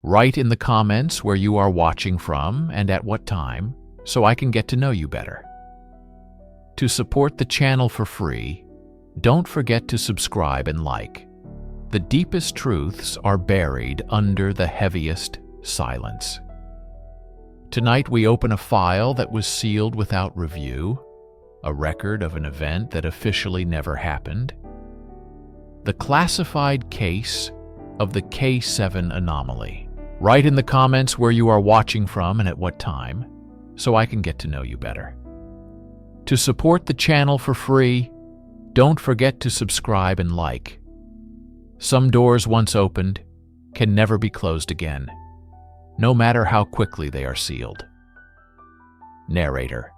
Write in the comments where you are watching from and at what time, so I can get to know you better. To support the channel for free, don't forget to subscribe and like. The deepest truths are buried under the heaviest silence. Tonight we open a file that was sealed without review, a record of an event that officially never happened. The classified case of the K7 anomaly. Write in the comments where you are watching from and at what time, so I can get to know you better. To support the channel for free, don't forget to subscribe and like. Some doors once opened can never be closed again, no matter how quickly they are sealed. Narrator.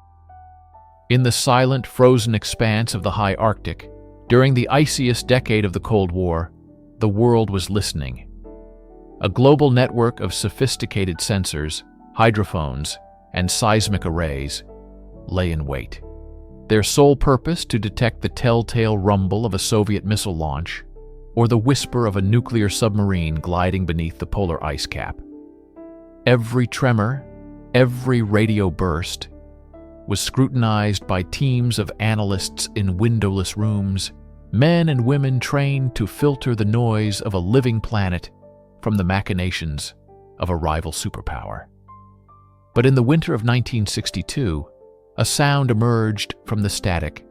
In the silent, frozen expanse of the high Arctic, during the iciest decade of the Cold War, the world was listening. A global network of sophisticated sensors, hydrophones, and seismic arrays lay in wait. Their sole purpose to detect the telltale rumble of a Soviet missile launch or the whisper of a nuclear submarine gliding beneath the polar ice cap. Every tremor, every radio burst, was scrutinized by teams of analysts in windowless rooms, men and women trained to filter the noise of a living planet from the machinations of a rival superpower. But in the winter of 1962, a sound emerged from the static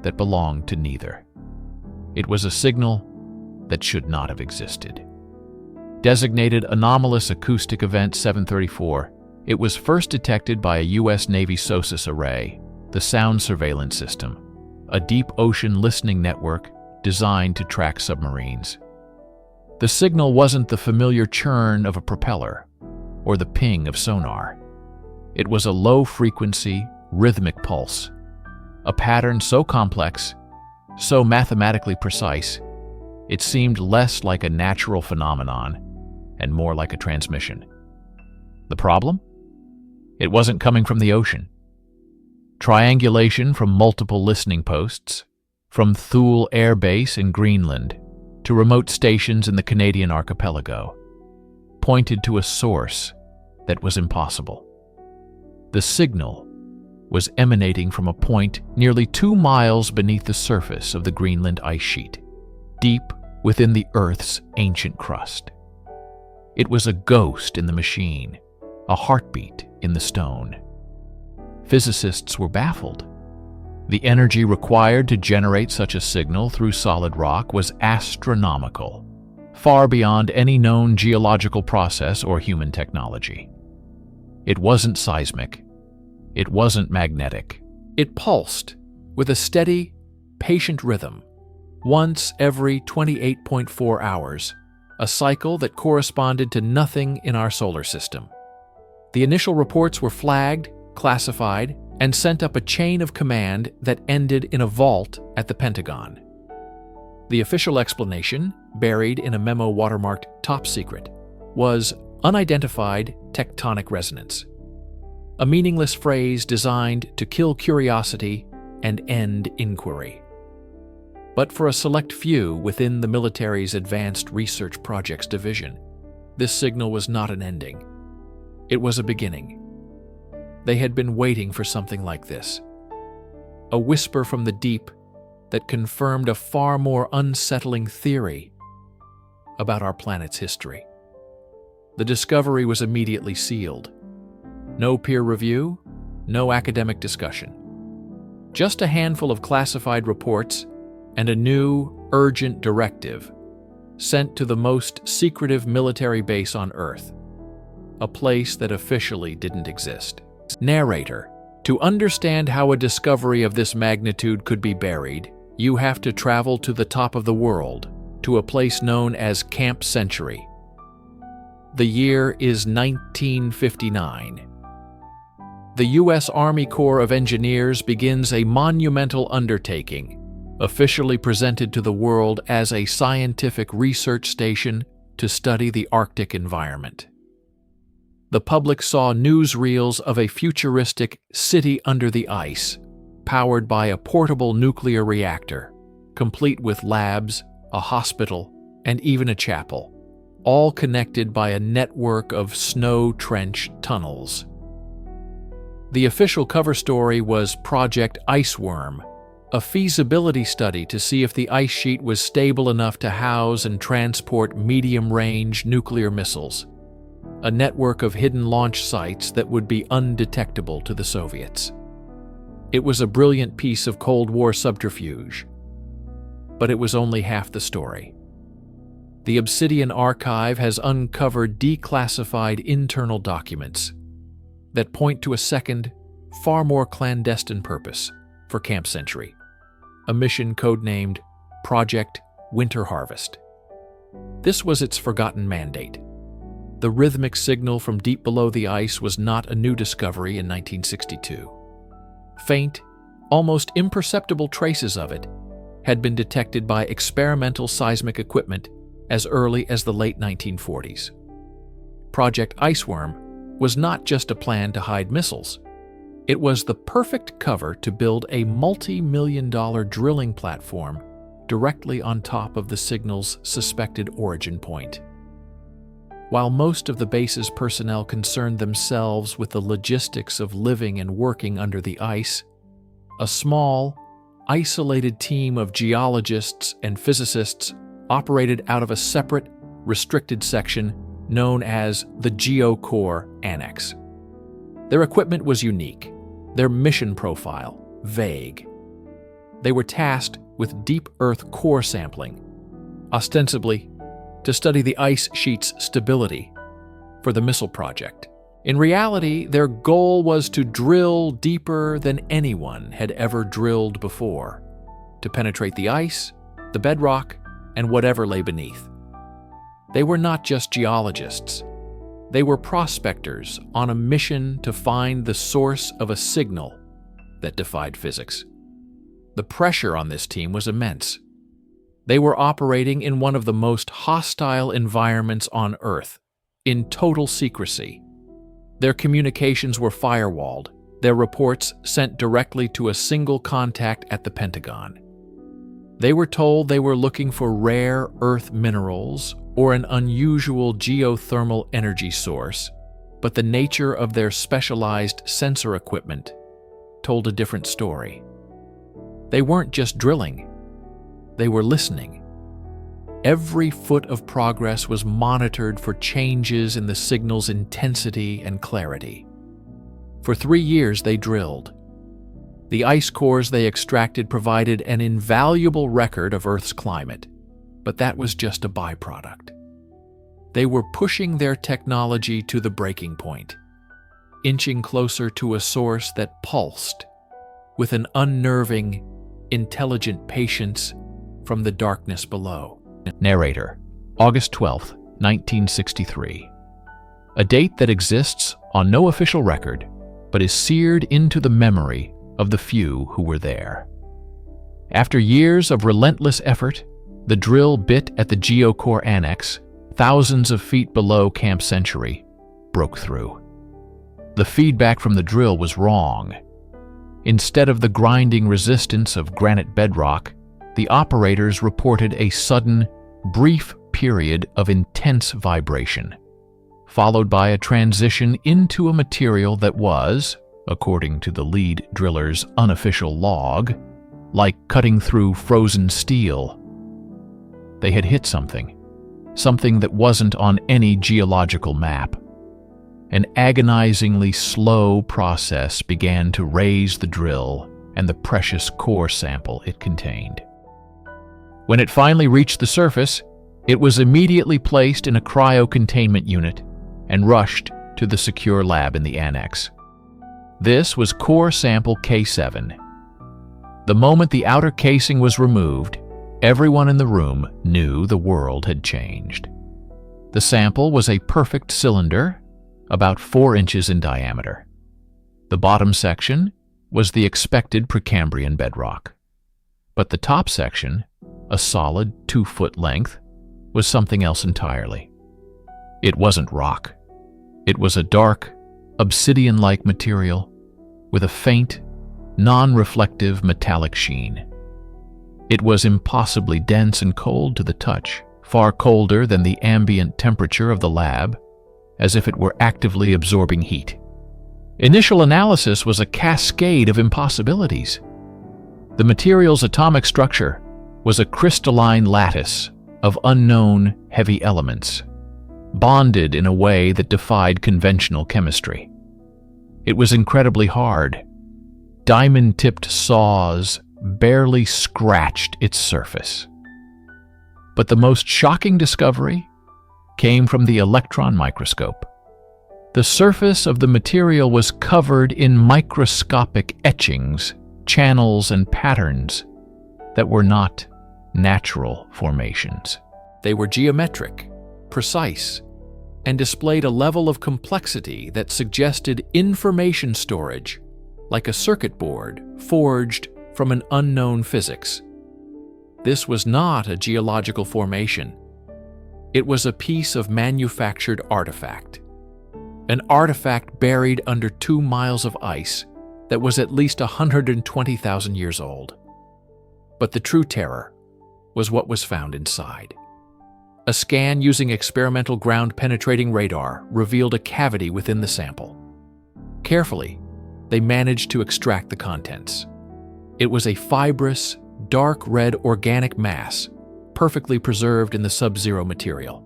that belonged to neither. It was a signal that should not have existed. Designated Anomalous Acoustic Event 734, it was first detected by a U.S. Navy SOSUS array, the Sound Surveillance System, a deep ocean listening network designed to track submarines. The signal wasn't the familiar churn of a propeller or the ping of sonar. It was a low-frequency, rhythmic pulse, a pattern so complex, so mathematically precise, it seemed less like a natural phenomenon and more like a transmission. The problem? It wasn't coming from the ocean. Triangulation from multiple listening posts, from Thule Air Base in Greenland to remote stations in the Canadian archipelago, pointed to a source that was impossible. The signal was emanating from a point nearly 2 miles beneath the surface of the Greenland ice sheet, deep within the Earth's ancient crust. It was a ghost in the machine, a heartbeat in the stone. Physicists were baffled. The energy required to generate such a signal through solid rock was astronomical, far beyond any known geological process or human technology. It wasn't seismic. It wasn't magnetic. It pulsed with a steady, patient rhythm, once every 28.4 hours, a cycle that corresponded to nothing in our solar system. The initial reports were flagged, classified, and sent up a chain of command that ended in a vault at the Pentagon. The official explanation, buried in a memo watermarked Top Secret, was unidentified tectonic resonance, a meaningless phrase designed to kill curiosity and end inquiry. But for a select few within the military's Advanced Research Projects Division, this signal was not an ending. It was a beginning. They had been waiting for something like this. A whisper from the deep that confirmed a far more unsettling theory about our planet's history. The discovery was immediately sealed. No peer review, no academic discussion. Just a handful of classified reports and a new, urgent directive sent to the most secretive military base on Earth, a place that officially didn't exist. Narrator. To understand how a discovery of this magnitude could be buried, you have to travel to the top of the world, to a place known as Camp Century. The year is 1959. The U.S. Army Corps of Engineers begins a monumental undertaking, officially presented to the world as a scientific research station to study the Arctic environment. The public saw newsreels of a futuristic city under the ice, powered by a portable nuclear reactor, complete with labs, a hospital, and even a chapel. all connected by a network of snow trench tunnels. The official cover story was Project Iceworm, a feasibility study to see if the ice sheet was stable enough to house and transport medium-range nuclear missiles, a network of hidden launch sites that would be undetectable to the Soviets. It was a brilliant piece of Cold War subterfuge, but it was only half the story. The Obsidian archive has uncovered declassified internal documents that point to a second, far more clandestine purpose for Camp Century, a mission codenamed Project Winter Harvest. This was its forgotten mandate. The rhythmic signal from deep below the ice was not a new discovery in 1962. Faint, almost imperceptible traces of it had been detected by experimental seismic equipment as early as the late 1940s. Project Iceworm was not just a plan to hide missiles. It was the perfect cover to build a multi-million-dollar drilling platform directly on top of the signal's suspected origin point. While most of the base's personnel concerned themselves with the logistics of living and working under the ice, a small, isolated team of geologists and physicists operated out of a separate, restricted section known as the GeoCore Annex. Their equipment was unique, their mission profile vague. They were tasked with deep Earth core sampling, ostensibly to study the ice sheet's stability for the missile project. In reality, their goal was to drill deeper than anyone had ever drilled before, to penetrate the ice, the bedrock, and whatever lay beneath. They were not just geologists. They were prospectors on a mission to find the source of a signal that defied physics. The pressure on this team was immense. They were operating in one of the most hostile environments on Earth, in total secrecy. Their communications were firewalled, their reports sent directly to a single contact at the Pentagon. They were told they were looking for rare Earth minerals or an unusual geothermal energy source, but the nature of their specialized sensor equipment told a different story. They weren't just drilling, they were listening. Every foot of progress was monitored for changes in the signal's intensity and clarity. For 3 years they drilled. The ice cores they extracted provided an invaluable record of Earth's climate, but that was just a byproduct. They were pushing their technology to the breaking point, inching closer to a source that pulsed with an unnerving, intelligent patience from the darkness below. Narrator, August 12, 1963. A date that exists on no official record, but is seared into the memory of the few who were there. After years of relentless effort, the drill bit at the GeoCore Annex, thousands of feet below Camp Century, broke through. The feedback from the drill was wrong. Instead of the grinding resistance of granite bedrock, the operators reported a sudden, brief period of intense vibration, followed by a transition into a material that was, according to the lead driller's unofficial log, like cutting through frozen steel. They had hit something that wasn't on any geological map. An agonizingly slow process began to raise the drill and the precious core sample it contained. When it finally reached the surface, it was immediately placed in a cryo-containment unit and rushed to the secure lab in the annex. This was core sample K7. The moment the outer casing was removed, everyone in the room knew the world had changed. The sample was a perfect cylinder, about 4 inches in diameter. The bottom section was the expected Precambrian bedrock, but the top section, a solid 2-foot length, was something else entirely. It wasn't rock. It was a dark, obsidian-like material with a faint, non-reflective metallic sheen. It was impossibly dense and cold to the touch, far colder than the ambient temperature of the lab, as if it were actively absorbing heat. Initial analysis was a cascade of impossibilities. The material's atomic structure was a crystalline lattice of unknown heavy elements, bonded in a way that defied conventional chemistry. It was incredibly hard. Diamond-tipped saws barely scratched its surface. But the most shocking discovery came from the electron microscope. The surface of the material was covered in microscopic etchings, channels, and patterns that were not natural formations. They were geometric, precise, and displayed a level of complexity that suggested information storage, like a circuit board forged from an unknown physics. This was not a geological formation. It was a piece of manufactured artifact. An artifact buried under 2 miles of ice that was at least 120,000 years old. But the true terror was what was found inside. A scan using experimental ground-penetrating radar revealed a cavity within the sample. Carefully, they managed to extract the contents. It was a fibrous, dark red organic mass, perfectly preserved in the sub-zero material.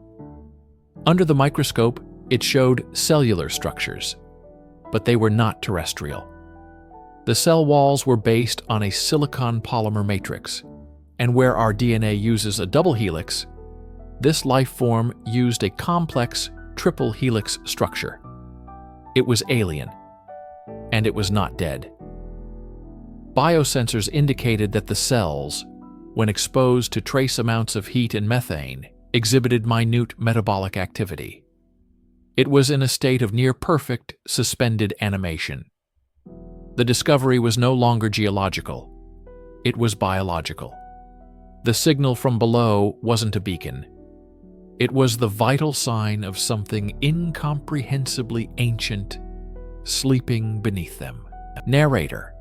Under the microscope, it showed cellular structures, but they were not terrestrial. The cell walls were based on a silicon polymer matrix, and where our DNA uses a double helix, this life form used a complex triple helix structure. It was alien, and it was not dead. Biosensors indicated that the cells, when exposed to trace amounts of heat and methane, exhibited minute metabolic activity. It was in a state of near-perfect suspended animation. The discovery was no longer geological. It was biological. The signal from below wasn't a beacon. It was the vital sign of something incomprehensibly ancient sleeping beneath them. Narrator.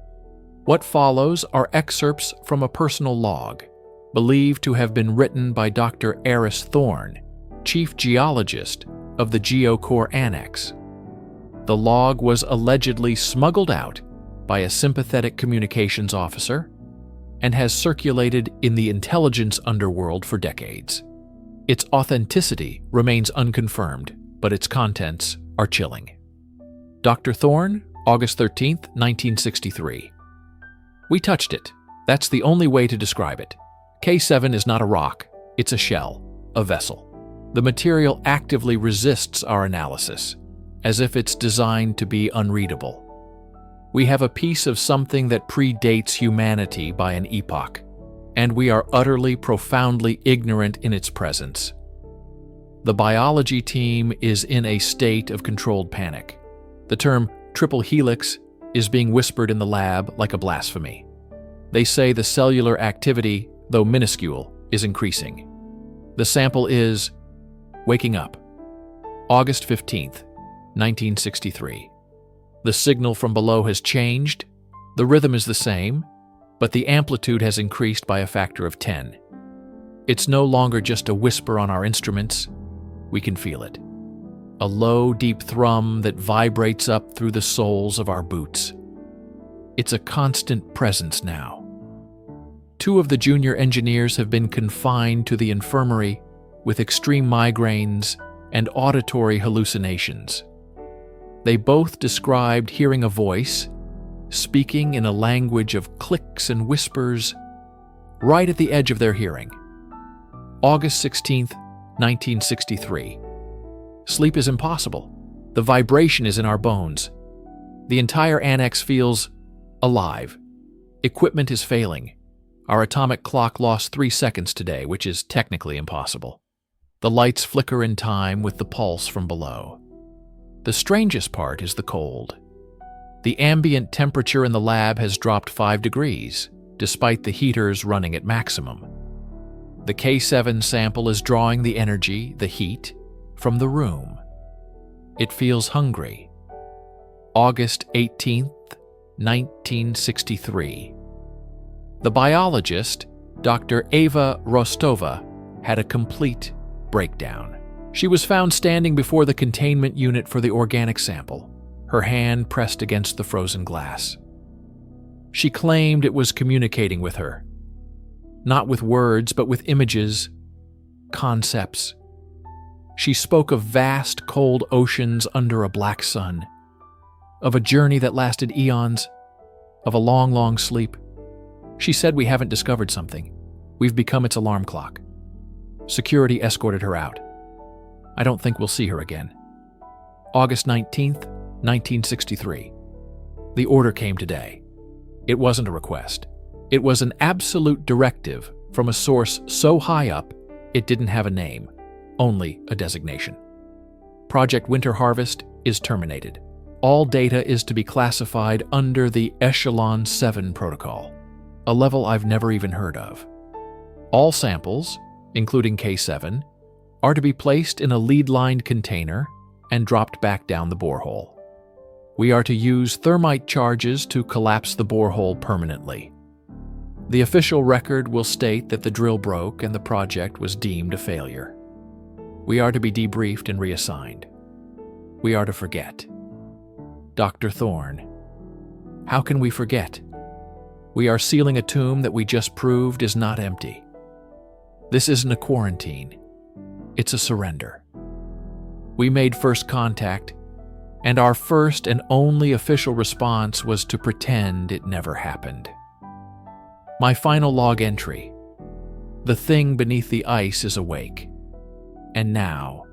What follows are excerpts from a personal log, believed to have been written by Dr. Eris Thorne, chief geologist of the GeoCore Annex. The log was allegedly smuggled out by a sympathetic communications officer and has circulated in the intelligence underworld for decades. Its authenticity remains unconfirmed, but its contents are chilling. Dr. Thorne, August 13, 1963. We touched it. That's the only way to describe it. K7 is not a rock, it's a shell, a vessel. The material actively resists our analysis, as if it's designed to be unreadable. We have a piece of something that predates humanity by an epoch, and we are utterly, profoundly ignorant in its presence. The biology team is in a state of controlled panic. The term triple helix is being whispered in the lab like a blasphemy. They say the cellular activity, though minuscule, is increasing. The sample is waking up. August 15th, 1963. The signal from below has changed. The rhythm is the same, but the amplitude has increased by a factor of 10. It's no longer just a whisper on our instruments. We can feel it. A low, deep thrum that vibrates up through the soles of our boots. It's a constant presence now. 2 of the junior engineers have been confined to the infirmary with extreme migraines and auditory hallucinations. They both described hearing a voice, speaking in a language of clicks and whispers, right at the edge of their hearing. August 16, 1963. Sleep is impossible. The vibration is in our bones. The entire annex feels alive. Equipment is failing. Our atomic clock lost 3 seconds today, which is technically impossible. The lights flicker in time with the pulse from below. The strangest part is the cold. The ambient temperature in the lab has dropped 5 degrees, despite the heaters running at maximum. The K7 sample is drawing the energy, the heat, from the room. It feels hungry. August 18th, 1963. The biologist, Dr. Eva Rostova, had a complete breakdown. She was found standing before the containment unit for the organic sample, her hand pressed against the frozen glass. She claimed it was communicating with her, not with words, but with images, concepts. She spoke of vast, cold oceans under a black sun, of a journey that lasted eons, of a long, long sleep. She said, "We haven't discovered something. We've become its alarm clock." Security escorted her out. I don't think we'll see her again. August 19th, 1963. The order came today. It wasn't a request. It was an absolute directive from a source so high up it didn't have a name, only a designation. Project Winter Harvest is terminated. All data is to be classified under the Echelon 7 protocol, a level I've never even heard of. All samples, including K7, are to be placed in a lead-lined container and dropped back down the borehole. We are to use thermite charges to collapse the borehole permanently. The official record will state that the drill broke and the project was deemed a failure. We are to be debriefed and reassigned. We are to forget. Dr. Thorne, how can we forget? We are sealing a tomb that we just proved is not empty. This isn't a quarantine. It's a surrender. We made first contact, and our first and only official response was to pretend it never happened. My final log entry. The thing beneath the ice is awake, and now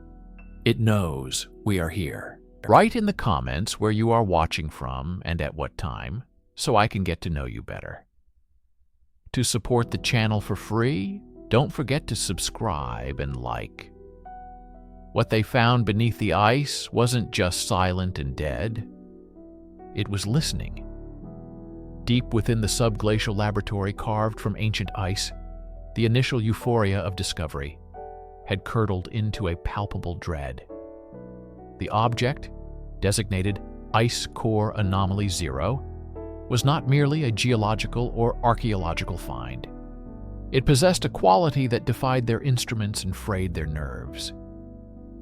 it knows we are here. Write in the comments where you are watching from and at what time, so I can get to know you better. To support the channel for free, don't forget to subscribe and like. What they found beneath the ice wasn't just silent and dead. It was listening. Deep within the subglacial laboratory carved from ancient ice, the initial euphoria of discovery had curdled into a palpable dread. The object, designated Ice Core Anomaly 0, was not merely a geological or archaeological find. It possessed a quality that defied their instruments and frayed their nerves.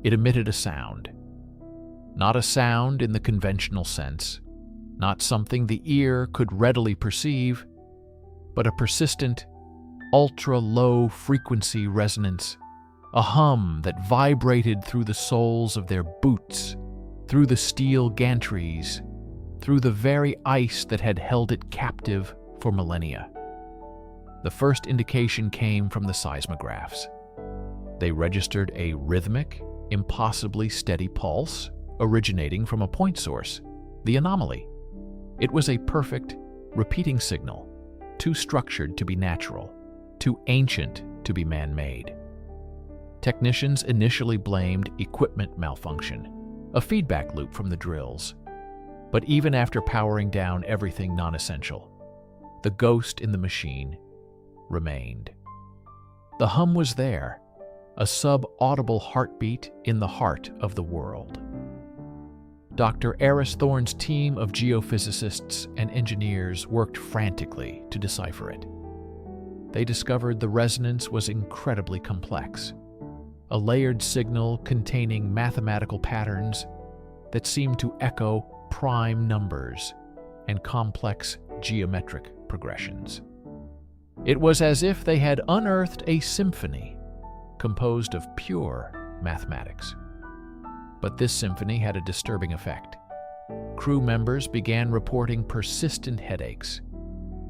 It emitted a sound. Not a sound in the conventional sense, not something the ear could readily perceive, but a persistent, ultra-low frequency resonance, a hum that vibrated through the soles of their boots, through the steel gantries, through the very ice that had held it captive for millennia. The first indication came from the seismographs. They registered a rhythmic, impossibly steady pulse originating from a point source, the anomaly. It was a perfect, repeating signal, too structured to be natural, too ancient to be man-made. Technicians initially blamed equipment malfunction, a feedback loop from the drills. But even after powering down everything non-essential, the ghost in the machine remained. The hum was there, a sub-audible heartbeat in the heart of the world. Dr. Eris Thorne's team of geophysicists and engineers worked frantically to decipher it. They discovered the resonance was incredibly complex, a layered signal containing mathematical patterns that seemed to echo prime numbers and complex geometric progressions. It was as if they had unearthed a symphony composed of pure mathematics. But this symphony had a disturbing effect. Crew members began reporting persistent headaches,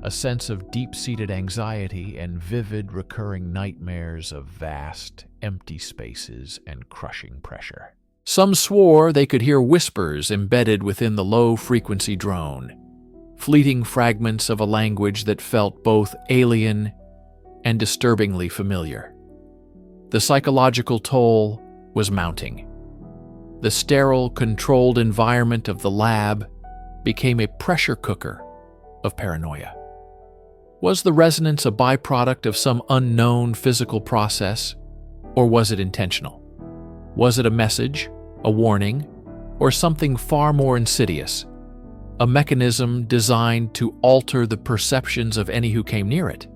a sense of deep-seated anxiety and vivid recurring nightmares of vast, empty spaces and crushing pressure. Some swore they could hear whispers embedded within the low-frequency drone, fleeting fragments of a language that felt both alien and disturbingly familiar. The psychological toll was mounting. The sterile, controlled environment of the lab became a pressure cooker of paranoia. Was the resonance a byproduct of some unknown physical process, or was it intentional? Was it a message, a warning, or something far more insidious, a mechanism designed to alter the perceptions of any who came near it?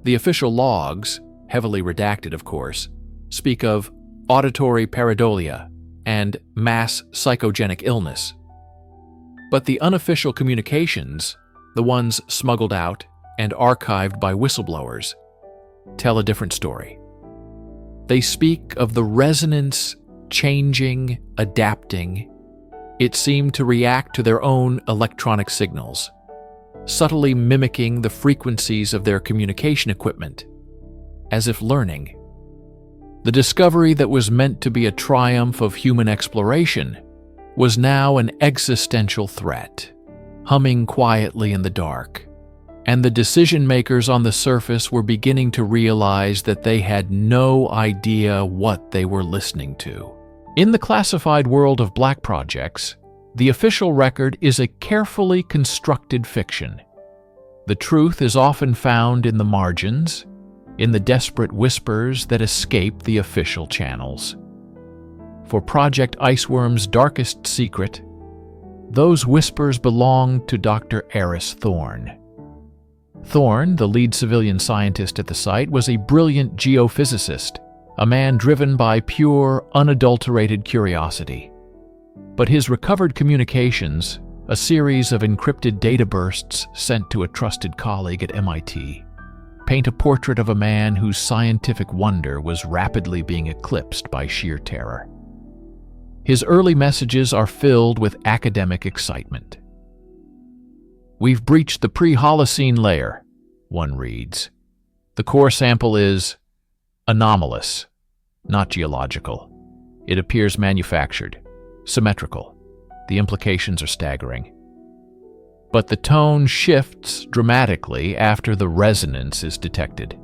The official logs, heavily redacted of course, speak of auditory pareidolia and mass psychogenic illness. But the unofficial communications, the ones smuggled out and archived by whistleblowers, tell a different story. They speak of the resonance changing, adapting. It seemed to react to their own electronic signals, subtly mimicking the frequencies of their communication equipment, as if learning. The discovery that was meant to be a triumph of human exploration was now an existential threat, humming quietly in the dark, and the decision-makers on the surface were beginning to realize that they had no idea what they were listening to. In the classified world of black projects, the official record is a carefully constructed fiction. The truth is often found in the margins, in the desperate whispers that escape the official channels. For Project Iceworm's darkest secret, those whispers belong to Dr. Eris Thorne. Thorne, the lead civilian scientist at the site, was a brilliant geophysicist, a man driven by pure, unadulterated curiosity. But his recovered communications, a series of encrypted data bursts sent to a trusted colleague at MIT, paint a portrait of a man whose scientific wonder was rapidly being eclipsed by sheer terror. His early messages are filled with academic excitement. "We've breached the pre-Holocene layer," one reads. "The core sample is anomalous, not geological. It appears manufactured, symmetrical. The implications are staggering." But the tone shifts dramatically after the resonance is detected.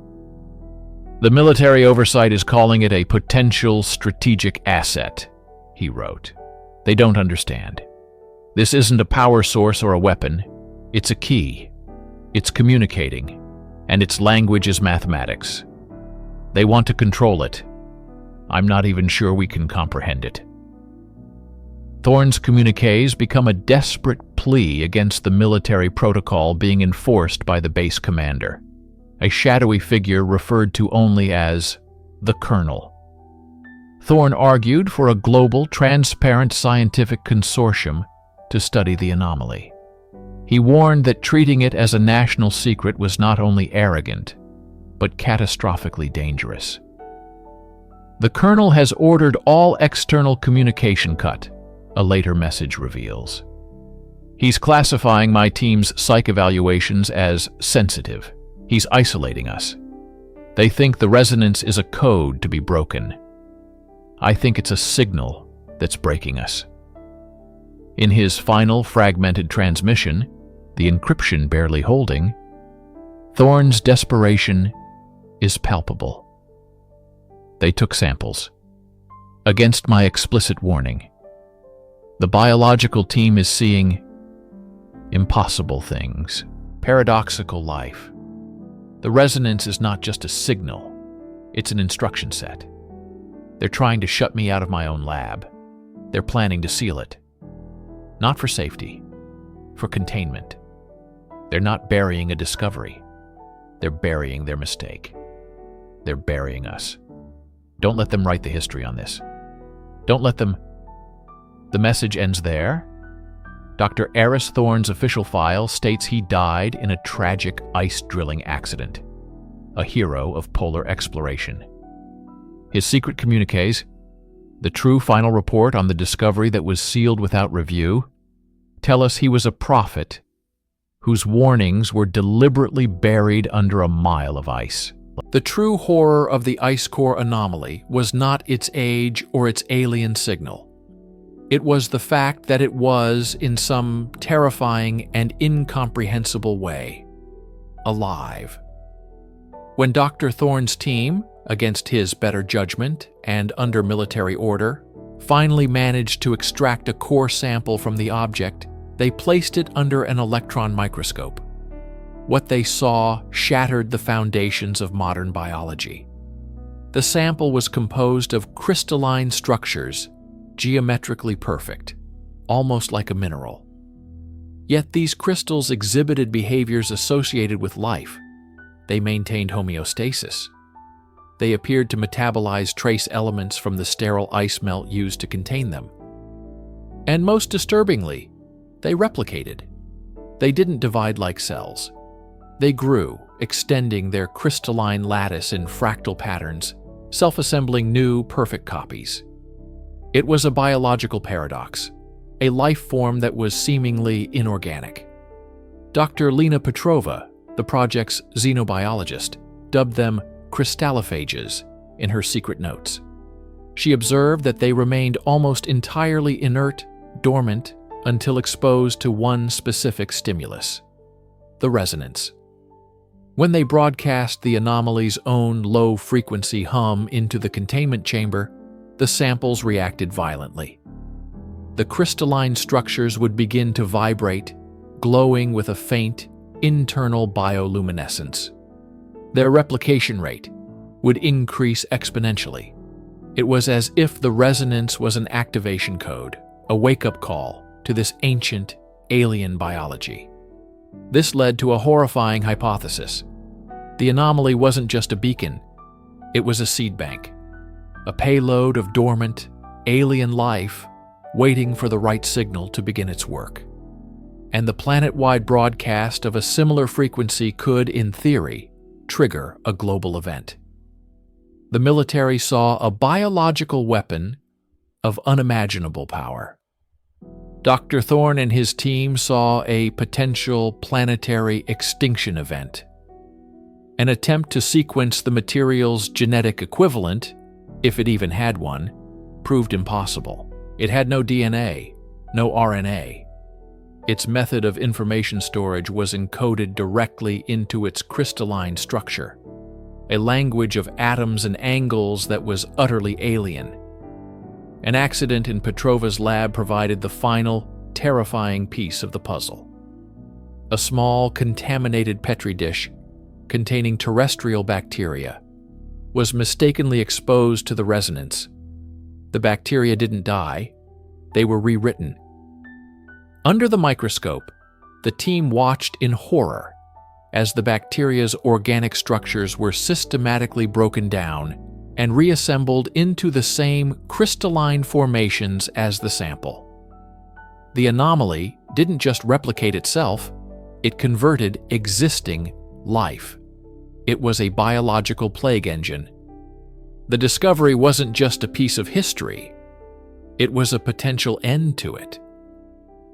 "The military oversight is calling it a potential strategic asset," he wrote. "They don't understand. This isn't a power source or a weapon. It's a key. It's communicating, and its language is mathematics. They want to control it. I'm not even sure we can comprehend it." Thorne's communiques become a desperate plea against the military protocol being enforced by the base commander, a shadowy figure referred to only as the Colonel. Thorne argued for a global, transparent scientific consortium to study the anomaly. He warned that treating it as a national secret was not only arrogant, but catastrophically dangerous. "The Colonel has ordered all external communication cut," a later message reveals. "He's classifying my team's psych evaluations as sensitive. He's isolating us. They think the resonance is a code to be broken. I think it's a signal that's breaking us." In his final fragmented transmission, the encryption barely holding, Thorne's desperation is palpable. "They took samples. Against my explicit warning. The biological team is seeing impossible things, paradoxical life. The resonance is not just a signal, it's an instruction set. They're trying to shut me out of my own lab. They're planning to seal it. Not for safety, for containment. They're not burying a discovery. They're burying their mistake. They're burying us. Don't let them write the history on this. Don't let them..." The message ends there. Dr. Eris Thorne's official file states he died in a tragic ice drilling accident, a hero of polar exploration. His secret communiques, the true final report on the discovery that was sealed without review, tell us he was a prophet whose warnings were deliberately buried under a mile of ice. The true horror of the ice core anomaly was not its age or its alien signal. It was the fact that it was, in some terrifying and incomprehensible way, alive. When Dr. Thorne's team, against his better judgment and under military order, finally managed to extract a core sample from the object, they placed it under an electron microscope. What they saw shattered the foundations of modern biology. The sample was composed of crystalline structures, geometrically perfect, almost like a mineral. Yet these crystals exhibited behaviors associated with life. They maintained homeostasis. They appeared to metabolize trace elements from the sterile ice melt used to contain them. And most disturbingly, they replicated. They didn't divide like cells. They grew, extending their crystalline lattice in fractal patterns, self-assembling new, perfect copies. It was a biological paradox, a life form that was seemingly inorganic. Dr. Lena Petrova, the project's xenobiologist, dubbed them Crystallophages in her secret notes. She observed that they remained almost entirely inert, dormant, until exposed to one specific stimulus: the resonance. When they broadcast the anomaly's own low-frequency hum into the containment chamber, the samples reacted violently. The crystalline structures would begin to vibrate, glowing with a faint, internal bioluminescence. Their replication rate would increase exponentially. It was as if the resonance was an activation code, a wake-up call to this ancient, alien biology. This led to a horrifying hypothesis. The anomaly wasn't just a beacon, it was a seed bank, a payload of dormant, alien life waiting for the right signal to begin its work. And the planet-wide broadcast of a similar frequency could, in theory, trigger a global event. The military saw a biological weapon of unimaginable power. Dr. Thorne and his team saw a potential planetary extinction event. An attempt to sequence the material's genetic equivalent, if it even had one, proved impossible. It had no DNA, no RNA. Its method of information storage was encoded directly into its crystalline structure, a language of atoms and angles that was utterly alien. An accident in Petrova's lab provided the final, terrifying piece of the puzzle. A small, contaminated Petri dish containing terrestrial bacteria was mistakenly exposed to the resonance. The bacteria didn't die, they were rewritten. Under the microscope, the team watched in horror as the bacteria's organic structures were systematically broken down and reassembled into the same crystalline formations as the sample. The anomaly didn't just replicate itself, it converted existing life. It was a biological plague engine. The discovery wasn't just a piece of history, it was a potential end to it.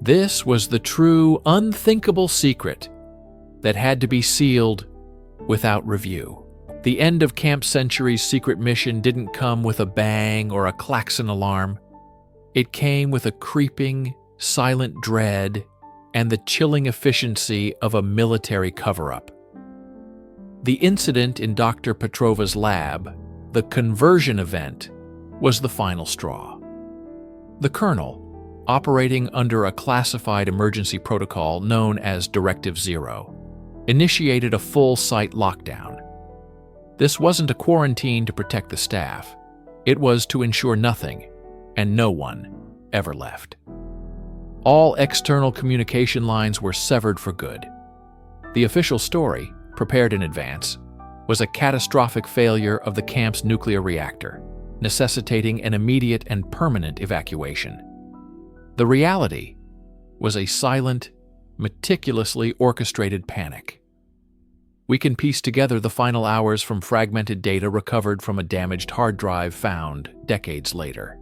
This was the true, unthinkable secret that had to be sealed without review. The end of Camp Century's secret mission didn't come with a bang or a klaxon alarm. It came with a creeping, silent dread and the chilling efficiency of a military cover-up. The incident in Dr. Petrova's lab, the conversion event, was the final straw. The colonel, operating under a classified emergency protocol known as Directive Zero, initiated a full site lockdown. This wasn't a quarantine to protect the staff. It was to ensure nothing, and no one, ever left. All external communication lines were severed for good. The official story, prepared in advance, was a catastrophic failure of the camp's nuclear reactor, necessitating an immediate and permanent evacuation. The reality was a silent, meticulously orchestrated panic. We can piece together the final hours from fragmented data recovered from a damaged hard drive found decades later.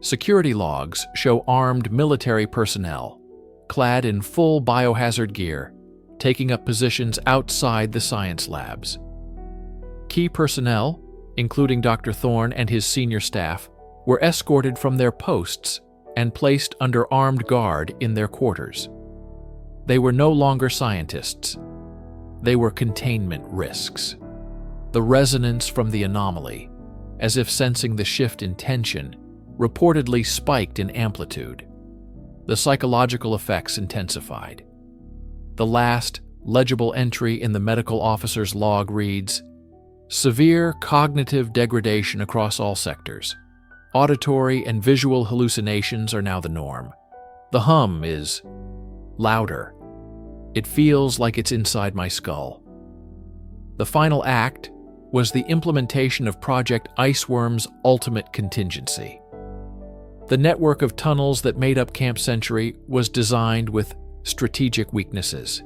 Security logs show armed military personnel, clad in full biohazard gear, taking up positions outside the science labs. Key personnel, including Dr. Thorne and his senior staff, were escorted from their posts and placed under armed guard in their quarters. They were no longer scientists. They were containment risks. The resonance from the anomaly, as if sensing the shift in tension, reportedly spiked in amplitude. The psychological effects intensified. The last, legible entry in the medical officer's log reads, "Severe cognitive degradation across all sectors. Auditory and visual hallucinations are now the norm. The hum is louder. It feels like it's inside my skull." The final act was the implementation of Project Iceworm's ultimate contingency. The network of tunnels that made up Camp Century was designed with strategic weaknesses.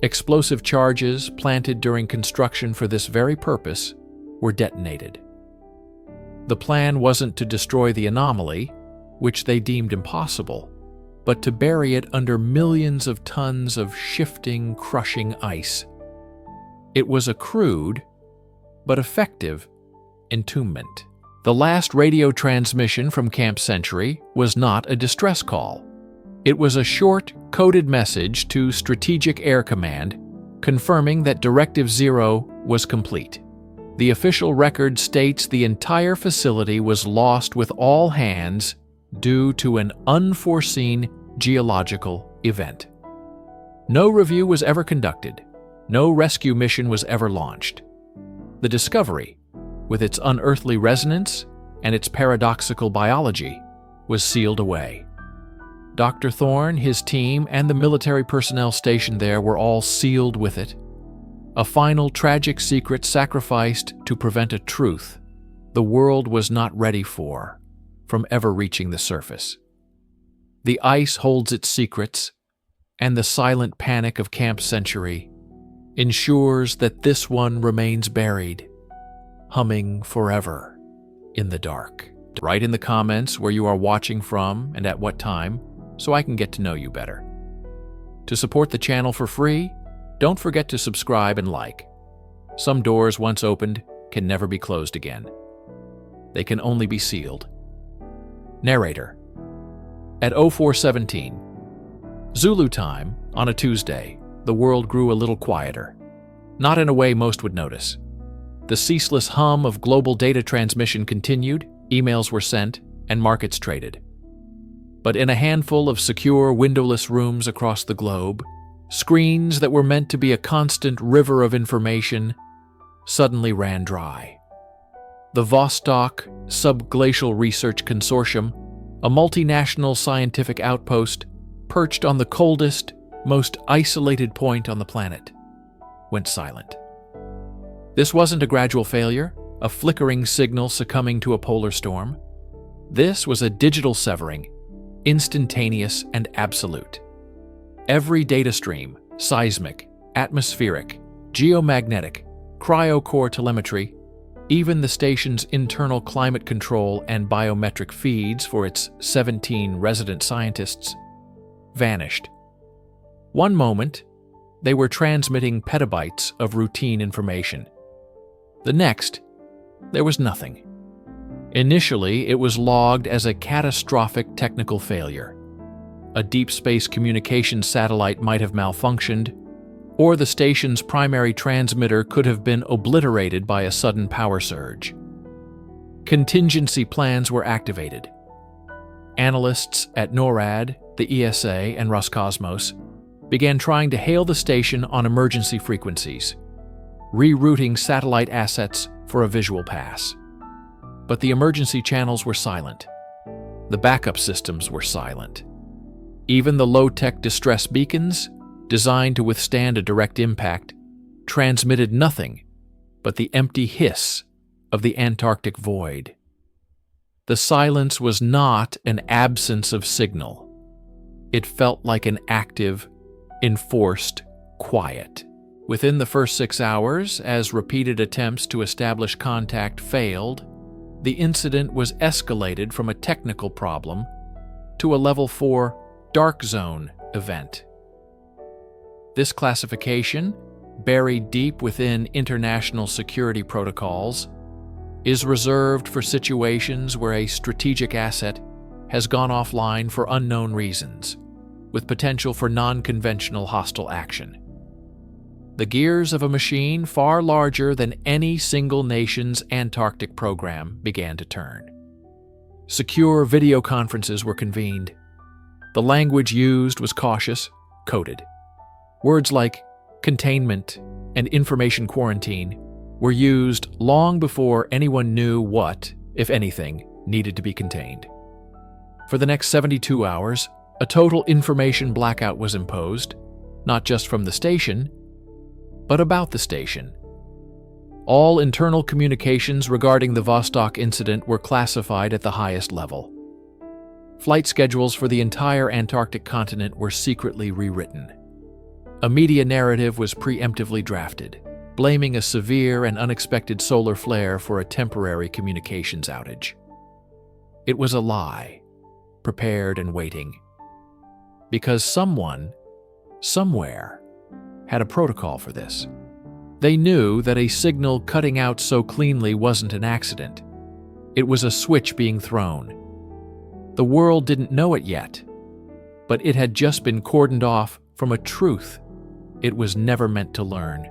Explosive charges planted during construction for this very purpose were detonated. The plan wasn't to destroy the Anomaly, which they deemed impossible, but to bury it under millions of tons of shifting, crushing ice. It was a crude, but effective, entombment. The last radio transmission from Camp Century was not a distress call. It was a short, coded message to Strategic Air Command confirming that Directive Zero was complete. The official record states the entire facility was lost with all hands due to an unforeseen geological event. No review was ever conducted. No rescue mission was ever launched. The Discovery, with its unearthly resonance and its paradoxical biology, was sealed away. Dr. Thorne, his team, and the military personnel stationed there were all sealed with it. A final tragic secret sacrificed to prevent a truth the world was not ready for from ever reaching the surface. The ice holds its secrets, and the silent panic of Camp Century ensures that this one remains buried, humming forever in the dark. Write in the comments where you are watching from and at what time, so I can get to know you better. To support the channel for free, don't forget to subscribe and like. Some doors once opened can never be closed again. They can only be sealed. Narrator. At 04:17, Zulu time, on a Tuesday, the world grew a little quieter. Not in a way most would notice. The ceaseless hum of global data transmission continued, emails were sent, and markets traded. But in a handful of secure, windowless rooms across the globe, screens that were meant to be a constant river of information suddenly ran dry. The Vostok Subglacial Research Consortium, a multinational scientific outpost perched on the coldest, most isolated point on the planet, went silent. This wasn't a gradual failure, a flickering signal succumbing to a polar storm. This was a digital severing, instantaneous and absolute. Every data stream, seismic, atmospheric, geomagnetic, cryocore telemetry, even the station's internal climate control and biometric feeds for its 17 resident scientists, vanished. One moment, they were transmitting petabytes of routine information. The next, there was nothing. Initially, it was logged as a catastrophic technical failure. A deep space communications satellite might have malfunctioned, or the station's primary transmitter could have been obliterated by a sudden power surge. Contingency plans were activated. Analysts at NORAD, the ESA, and Roscosmos began trying to hail the station on emergency frequencies, rerouting satellite assets for a visual pass. But the emergency channels were silent. The backup systems were silent. Even the low-tech distress beacons, designed to withstand a direct impact, transmitted nothing but the empty hiss of the Antarctic void. The silence was not an absence of signal. It felt like an active, enforced quiet. Within the first 6 hours, as repeated attempts to establish contact failed, the incident was escalated from a technical problem to a Level 4 Dark Zone event. This classification, buried deep within international security protocols, is reserved for situations where a strategic asset has gone offline for unknown reasons, with potential for non-conventional hostile action. The gears of a machine far larger than any single nation's Antarctic program began to turn. Secure video conferences were convened. The language used was cautious, coded. Words like containment and information quarantine were used long before anyone knew what, if anything, needed to be contained. For the next 72 hours, a total information blackout was imposed, not just from the station, but about the station. All internal communications regarding the Vostok incident were classified at the highest level. Flight schedules for the entire Antarctic continent were secretly rewritten. A media narrative was preemptively drafted, blaming a severe and unexpected solar flare for a temporary communications outage. It was a lie, prepared and waiting, because someone, somewhere, had a protocol for this. They knew that a signal cutting out so cleanly wasn't an accident. It was a switch being thrown. The world didn't know it yet, but it had just been cordoned off from a truth it was never meant to learn.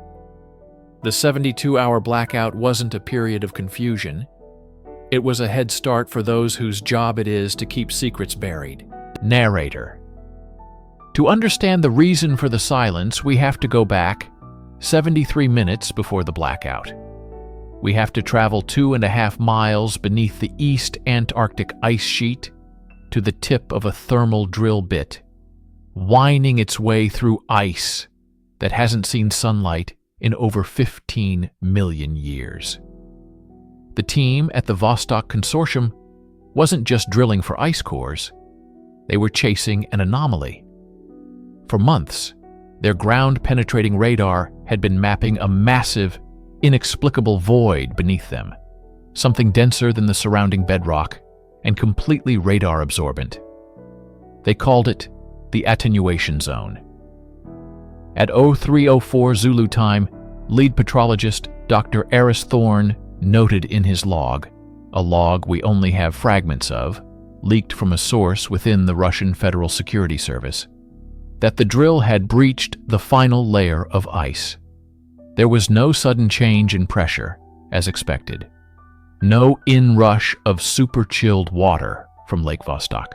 The 72-hour blackout wasn't a period of confusion. It was a head start for those whose job it is to keep secrets buried. Narrator. To understand the reason for the silence, we have to go back 73 minutes before the blackout. We have to travel 2.5 miles beneath the East Antarctic ice sheet to the tip of a thermal drill bit, winding its way through ice that hasn't seen sunlight in over 15 million years. The team at the Vostok Consortium wasn't just drilling for ice cores, they were chasing an anomaly. For months, their ground-penetrating radar had been mapping a massive, inexplicable void beneath them, something denser than the surrounding bedrock and completely radar-absorbent. They called it the Attenuation Zone. At 0304 Zulu time, lead petrologist Dr. Aris Thorne noted in his log, a log we only have fragments of, leaked from a source within the Russian Federal Security Service, that the drill had breached the final layer of ice. There was no sudden change in pressure, as expected. No inrush of super-chilled water from Lake Vostok.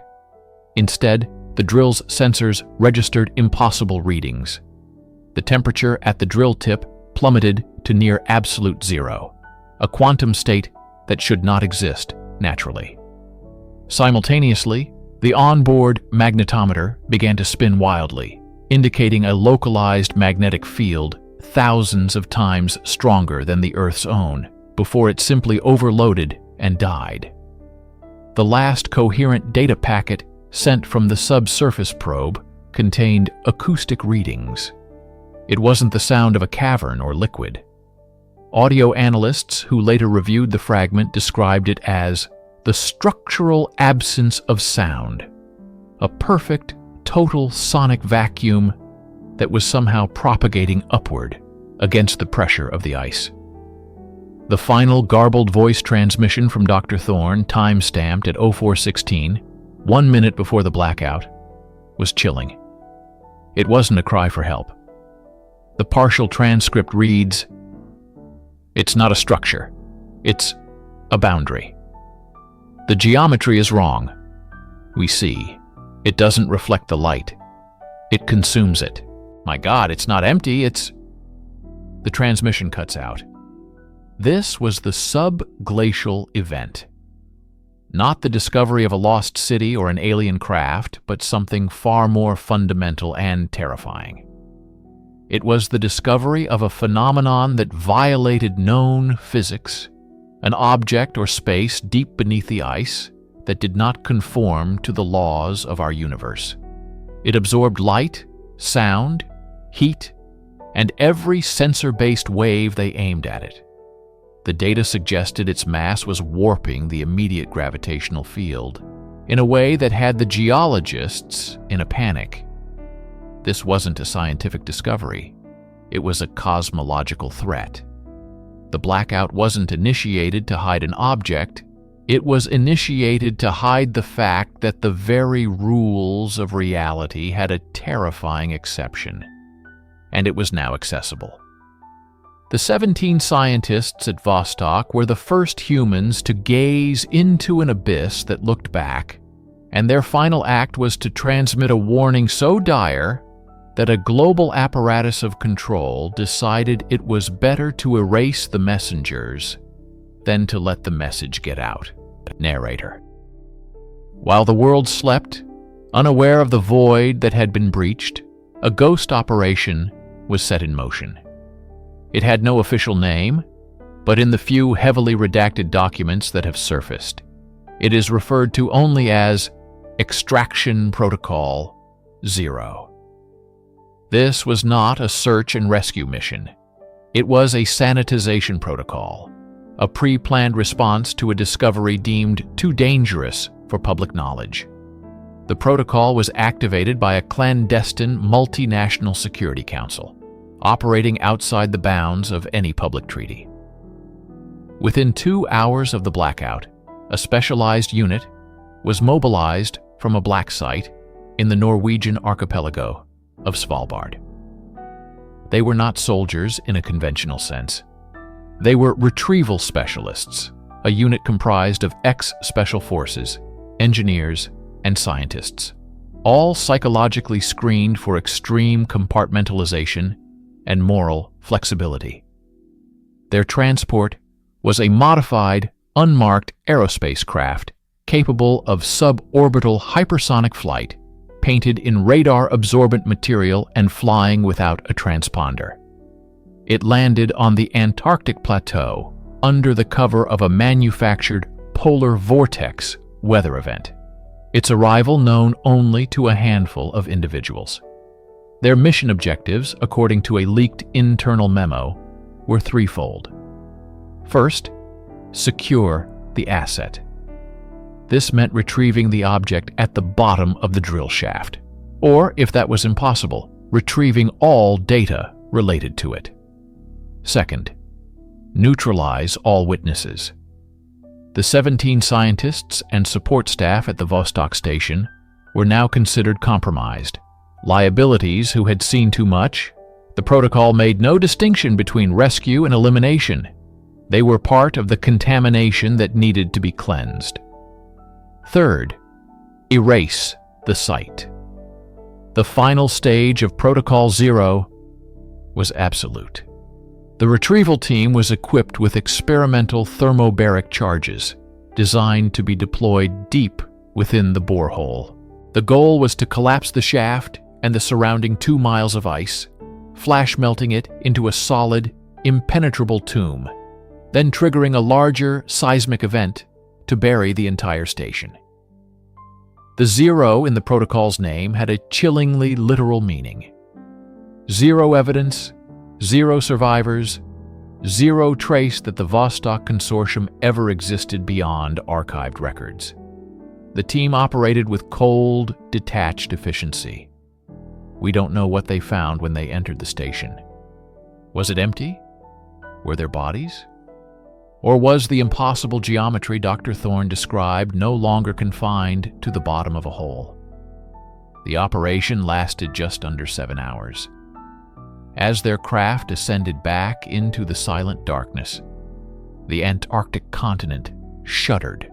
Instead, the drill's sensors registered impossible readings. The temperature at the drill tip plummeted to near absolute zero, a quantum state that should not exist naturally. Simultaneously, the onboard magnetometer began to spin wildly, indicating a localized magnetic field thousands of times stronger than the Earth's own, before it simply overloaded and died. The last coherent data packet sent from the subsurface probe contained acoustic readings. It wasn't the sound of a cavern or liquid. Audio analysts who later reviewed the fragment described it as the structural absence of sound, a perfect, total sonic vacuum that was somehow propagating upward against the pressure of the ice. The final garbled voice transmission from Dr. Thorne, time-stamped at 0416, 1 minute before the blackout, was chilling. It wasn't a cry for help. The partial transcript reads, "It's not a structure. It's a boundary. The geometry is wrong. We see. It doesn't reflect the light. It consumes it. My God, it's not empty, it's..." The transmission cuts out. This was the subglacial event. Not the discovery of a lost city or an alien craft, but something far more fundamental and terrifying. It was the discovery of a phenomenon that violated known physics, an object or space deep beneath the ice that did not conform to the laws of our universe. It absorbed light, sound, heat, and every sensor-based wave they aimed at it. The data suggested its mass was warping the immediate gravitational field in a way that had the geologists in a panic. This wasn't a scientific discovery. It was a cosmological threat. The blackout wasn't initiated to hide an object. It was initiated to hide the fact that the very rules of reality had a terrifying exception, and it was now accessible. The 17 scientists at Vostok were the first humans to gaze into an abyss that looked back, and their final act was to transmit a warning so dire that a global apparatus of control decided it was better to erase the messengers than to let the message get out. Narrator. While the world slept, unaware of the void that had been breached, a ghost operation was set in motion. It had no official name, but in the few heavily redacted documents that have surfaced, it is referred to only as Extraction Protocol Zero. This was not a search and rescue mission. It was a sanitization protocol, a pre-planned response to a discovery deemed too dangerous for public knowledge. The protocol was activated by a clandestine multinational security council, operating outside the bounds of any public treaty. Within 2 hours of the blackout, a specialized unit was mobilized from a black site in the Norwegian archipelago of Svalbard. They were not soldiers in a conventional sense. They were retrieval specialists, a unit comprised of ex-special forces, engineers, and scientists, all psychologically screened for extreme compartmentalization and moral flexibility. Their transport was a modified, unmarked aerospace craft capable of suborbital hypersonic flight, painted in radar-absorbent material and flying without a transponder. It landed on the Antarctic plateau under the cover of a manufactured polar vortex weather event, its arrival known only to a handful of individuals. Their mission objectives, according to a leaked internal memo, were threefold. First, secure the asset. This meant retrieving the object at the bottom of the drill shaft, or, if that was impossible, retrieving all data related to it. Second, neutralize all witnesses. The 17 scientists and support staff at the Vostok Station were now considered compromised. Liabilities who had seen too much. The protocol made no distinction between rescue and elimination. They were part of the contamination that needed to be cleansed. Third, erase the site. The final stage of Protocol Zero was absolute. The retrieval team was equipped with experimental thermobaric charges designed to be deployed deep within the borehole. The goal was to collapse the shaft and the surrounding 2 miles of ice, flash melting it into a solid, impenetrable tomb, then triggering a larger seismic event to bury the entire station. The zero in the protocol's name had a chillingly literal meaning. Zero evidence, zero survivors, zero trace that the Vostok Consortium ever existed beyond archived records. The team operated with cold, detached efficiency. We don't know what they found when they entered the station. Was it empty? Were there bodies? Or was the impossible geometry Dr. Thorne described no longer confined to the bottom of a hole? The operation lasted just under 7 hours. As their craft ascended back into the silent darkness, the Antarctic continent shuddered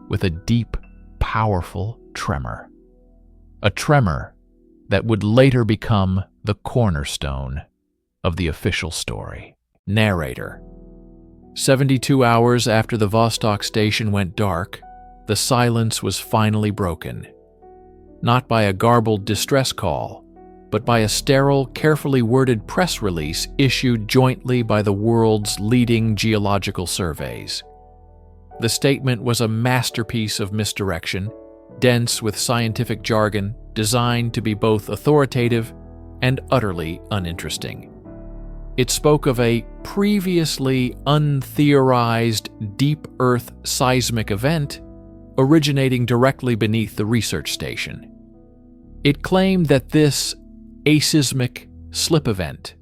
with a deep, powerful tremor. A tremor that would later become the cornerstone of the official story. Narrator. 72 hours after the Vostok Station went dark, the silence was finally broken. Not by a garbled distress call, but by a sterile, carefully worded press release issued jointly by the world's leading geological surveys. The statement was a masterpiece of misdirection, dense with scientific jargon, designed to be both authoritative and utterly uninteresting. It spoke of a previously untheorized deep Earth seismic event originating directly beneath the research station. It claimed that this aseismic slip event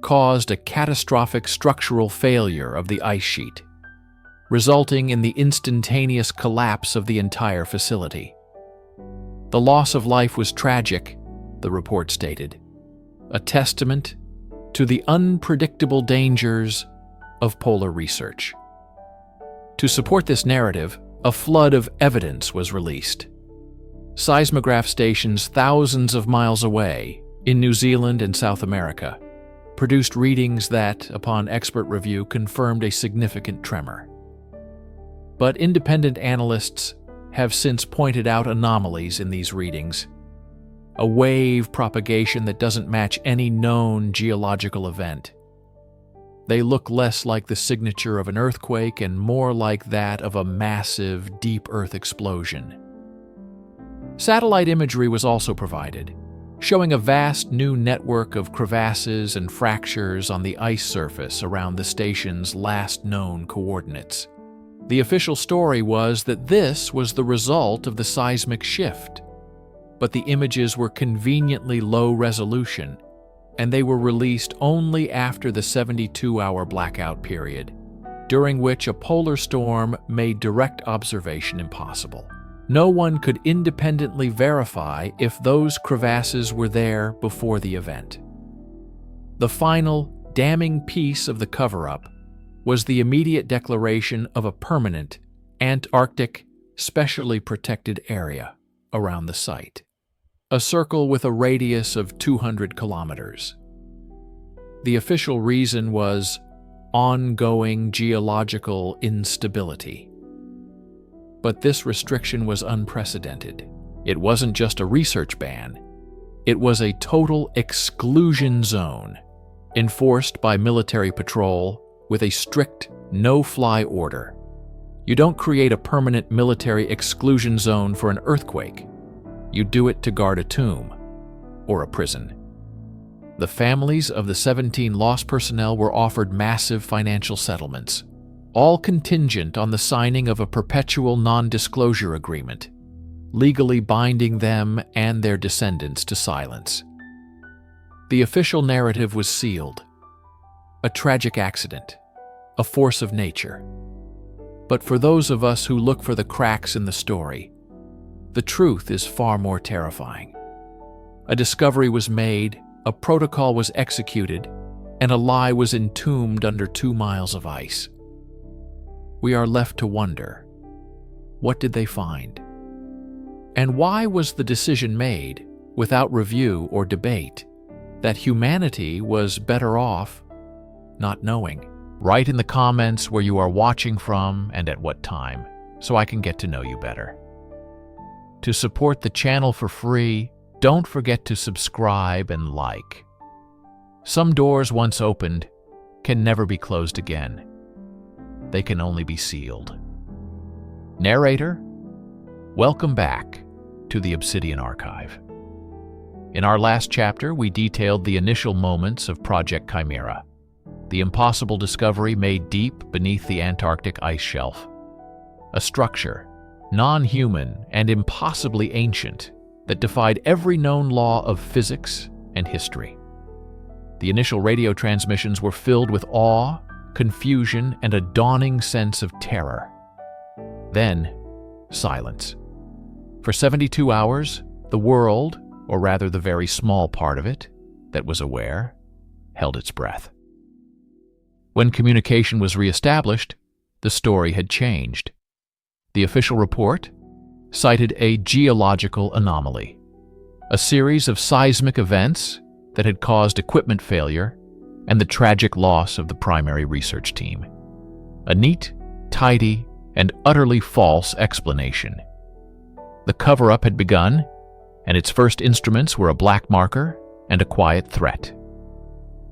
caused a catastrophic structural failure of the ice sheet, resulting in the instantaneous collapse of the entire facility. The loss of life was tragic, the report stated, a testament to the unpredictable dangers of polar research. To support this narrative, a flood of evidence was released. Seismograph stations thousands of miles away in New Zealand and South America produced readings that, upon expert review, confirmed a significant tremor. But independent analysts have since pointed out anomalies in these readings, a wave propagation that doesn't match any known geological event. They look less like the signature of an earthquake and more like that of a massive, deep Earth explosion. Satellite imagery was also provided, showing a vast new network of crevasses and fractures on the ice surface around the station's last known coordinates. The official story was that this was the result of the seismic shift, but the images were conveniently low resolution, and they were released only after the 72-hour blackout period, during which a polar storm made direct observation impossible. No one could independently verify if those crevasses were there before the event. The final, damning piece of the cover-up was the immediate declaration of a permanent Antarctic specially protected area around the site, a circle with a radius of 200 kilometers. The official reason was ongoing geological instability. But this restriction was unprecedented. It wasn't just a research ban. It was a total exclusion zone, enforced by military patrol with a strict no-fly order. You don't create a permanent military exclusion zone for an earthquake. You do it to guard a tomb or a prison. The families of the 17 lost personnel were offered massive financial settlements, all contingent on the signing of a perpetual non-disclosure agreement, legally binding them and their descendants to silence. The official narrative was sealed. A tragic accident, a force of nature. But for those of us who look for the cracks in the story, the truth is far more terrifying. A discovery was made, a protocol was executed, and a lie was entombed under 2 miles of ice. We are left to wonder, what did they find? And why was the decision made, without review or debate, that humanity was better off not knowing? Write in the comments where you are watching from and at what time, so I can get to know you better. To support the channel for free, don't forget to subscribe and like. Some doors once opened can never be closed again. They can only be sealed. Narrator, welcome back to the Obsidian Archive. In our last chapter, we detailed the initial moments of Project Chimera, the impossible discovery made deep beneath the Antarctic ice shelf. A structure, non-human and impossibly ancient, that defied every known law of physics and history. The initial radio transmissions were filled with awe, confusion, and a dawning sense of terror. Then, silence. For 72 hours, the world, or rather the very small part of it that was aware, held its breath. When communication was reestablished, the story had changed. The official report cited a geological anomaly, a series of seismic events that had caused equipment failure and the tragic loss of the primary research team. A neat, tidy, and utterly false explanation. The cover-up had begun, and its first instruments were a black marker and a quiet threat.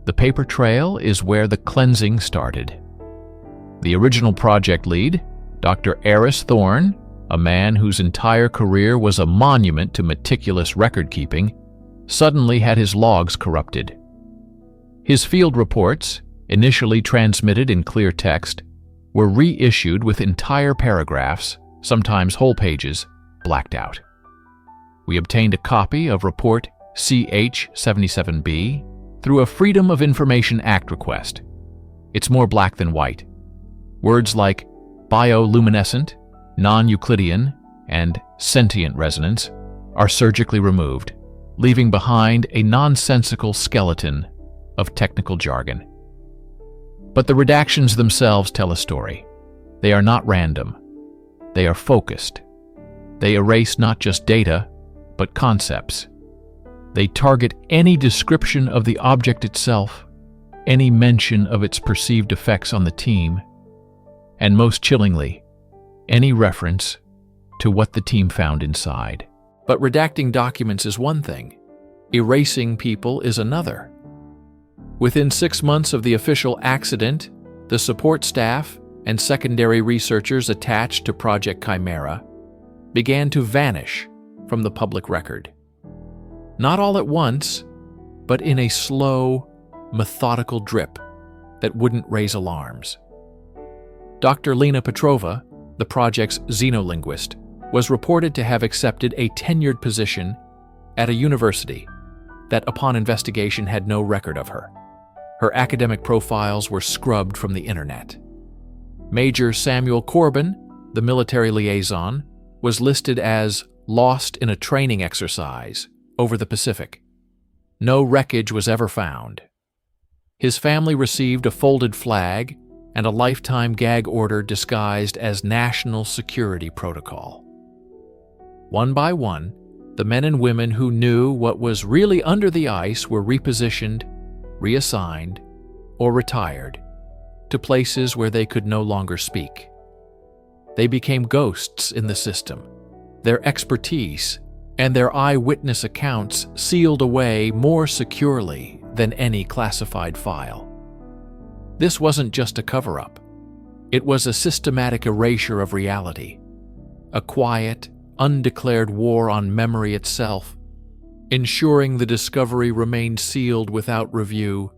The paper trail is where the cleansing started. The original project lead, Dr. Eris Thorne, a man whose entire career was a monument to meticulous record-keeping, suddenly had his logs corrupted. His field reports, initially transmitted in clear text, were reissued with entire paragraphs, sometimes whole pages, blacked out. We obtained a copy of Report CH-77B through a Freedom of Information Act request. It's more black than white. Words like bioluminescent, non-Euclidean, and sentient resonance are surgically removed, leaving behind a nonsensical skeleton of technical jargon. But the redactions themselves tell a story. They are not random. They are focused. They erase not just data, but concepts. They target any description of the object itself, any mention of its perceived effects on the team, and most chillingly, any reference to what the team found inside. But redacting documents is one thing. Erasing people is another. Within 6 months of the official accident, the support staff and secondary researchers attached to Project Chimera began to vanish from the public record. Not all at once, but in a slow, methodical drip that wouldn't raise alarms. Dr. Lena Petrova, the project's xenolinguist, was reported to have accepted a tenured position at a university that, upon investigation, had no record of her. Her academic profiles were scrubbed from the internet. Major Samuel Corbin, the military liaison, was listed as lost in a training exercise over the Pacific. No wreckage was ever found. His family received a folded flag and a lifetime gag order disguised as national security protocol. One by one, the men and women who knew what was really under the ice were repositioned, reassigned, or retired to places where they could no longer speak. They became ghosts in the system, their expertise and their eyewitness accounts sealed away more securely than any classified file. This wasn't just a cover-up. It was a systematic erasure of reality, a quiet, undeclared war on memory itself, ensuring the discovery remained sealed without review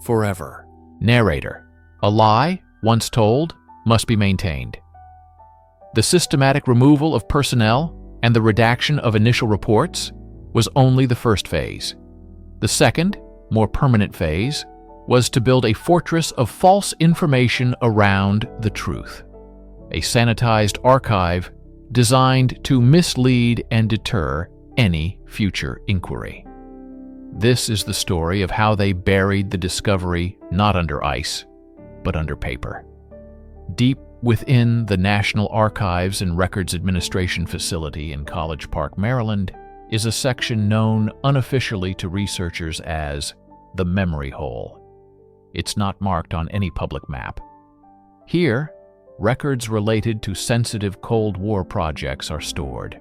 forever. Narrator: a lie, once told, must be maintained. The systematic removal of personnel and the redaction of initial reports was only the first phase. The second, more permanent phase was to build a fortress of false information around the truth, a sanitized archive designed to mislead and deter any future inquiry. This is the story of how they buried the discovery not under ice, but under paper. Deep within the National Archives and Records Administration facility in College Park, Maryland, is a section known unofficially to researchers as the Memory Hole. It's not marked on any public map. Here, records related to sensitive Cold War projects are stored.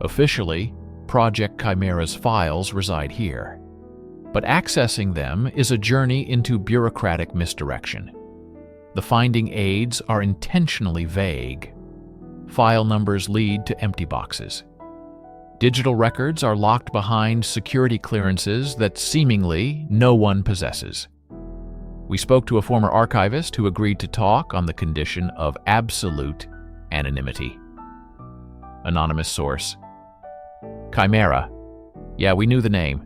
Officially, Project Chimera's files reside here, but accessing them is a journey into bureaucratic misdirection. The finding aids are intentionally vague. File numbers lead to empty boxes. Digital records are locked behind security clearances that seemingly no one possesses. We spoke to a former archivist who agreed to talk on the condition of absolute anonymity. Anonymous source: Chimera. Yeah, we knew the name.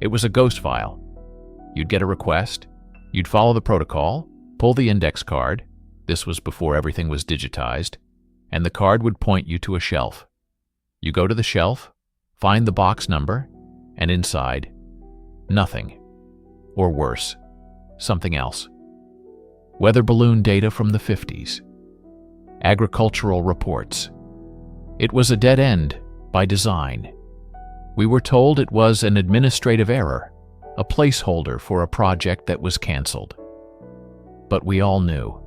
It was a ghost file. You'd get a request, you'd follow the protocol, pull the index card, this was before everything was digitized, and the card would point you to a shelf. You go to the shelf, find the box number, and inside, nothing. Or worse, something else. Weather balloon data from the 50s. Agricultural reports. It was a dead end by design. We were told it was an administrative error, a placeholder for a project that was canceled. But we all knew.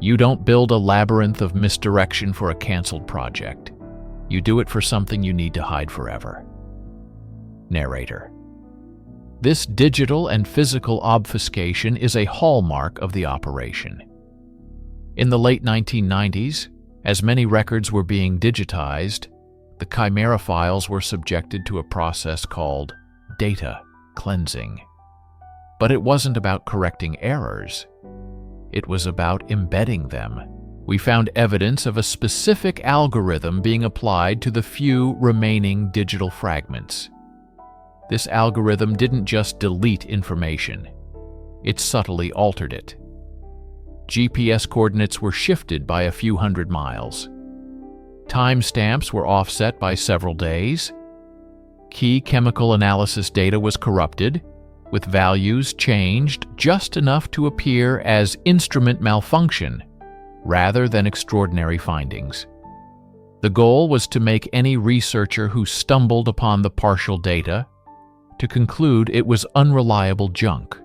You don't build a labyrinth of misdirection for a canceled project. You do it for something you need to hide forever. Narrator: this digital and physical obfuscation is a hallmark of the operation. In the late 1990s, as many records were being digitized, the Chimera files were subjected to a process called data cleansing. But it wasn't about correcting errors. It was about embedding them. We found evidence of a specific algorithm being applied to the few remaining digital fragments. This algorithm didn't just delete information. It subtly altered it. GPS coordinates were shifted by a few hundred miles. Timestamps were offset by several days. Key chemical analysis data was corrupted, with values changed just enough to appear as instrument malfunction rather than extraordinary findings. The goal was to make any researcher who stumbled upon the partial data to conclude it was unreliable junk,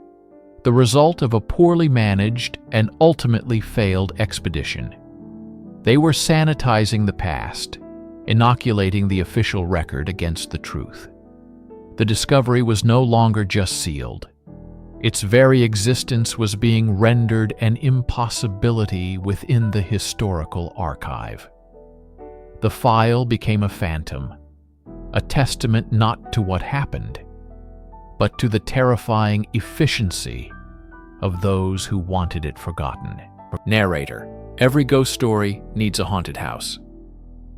the result of a poorly managed and ultimately failed expedition. They were sanitizing the past, inoculating the official record against the truth. The discovery was no longer just sealed. Its very existence was being rendered an impossibility within the historical archive. The file became a phantom, a testament not to what happened, but to the terrifying efficiency of those who wanted it forgotten. Narrator: every ghost story needs a haunted house.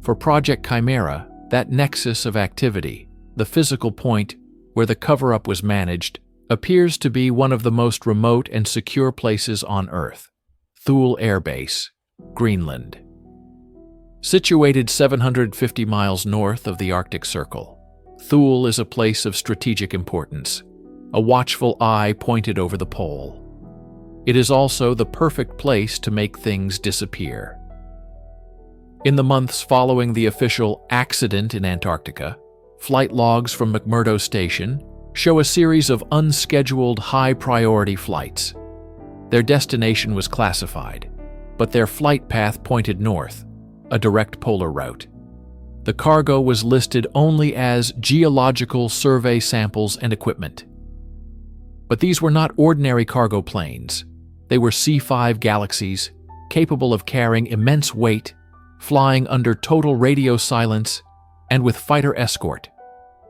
For Project Chimera, that nexus of activity, the physical point where the cover-up was managed, appears to be one of the most remote and secure places on Earth, Thule Air Base, Greenland. Situated 750 miles north of the Arctic Circle, Thule is a place of strategic importance, a watchful eye pointed over the pole. It is also the perfect place to make things disappear. In the months following the official accident in Antarctica, flight logs from McMurdo Station show a series of unscheduled high-priority flights. Their destination was classified, but their flight path pointed north, a direct polar route. The cargo was listed only as geological survey samples and equipment. But these were not ordinary cargo planes. They were C-5 Galaxies, capable of carrying immense weight, flying under total radio silence, and with fighter escort,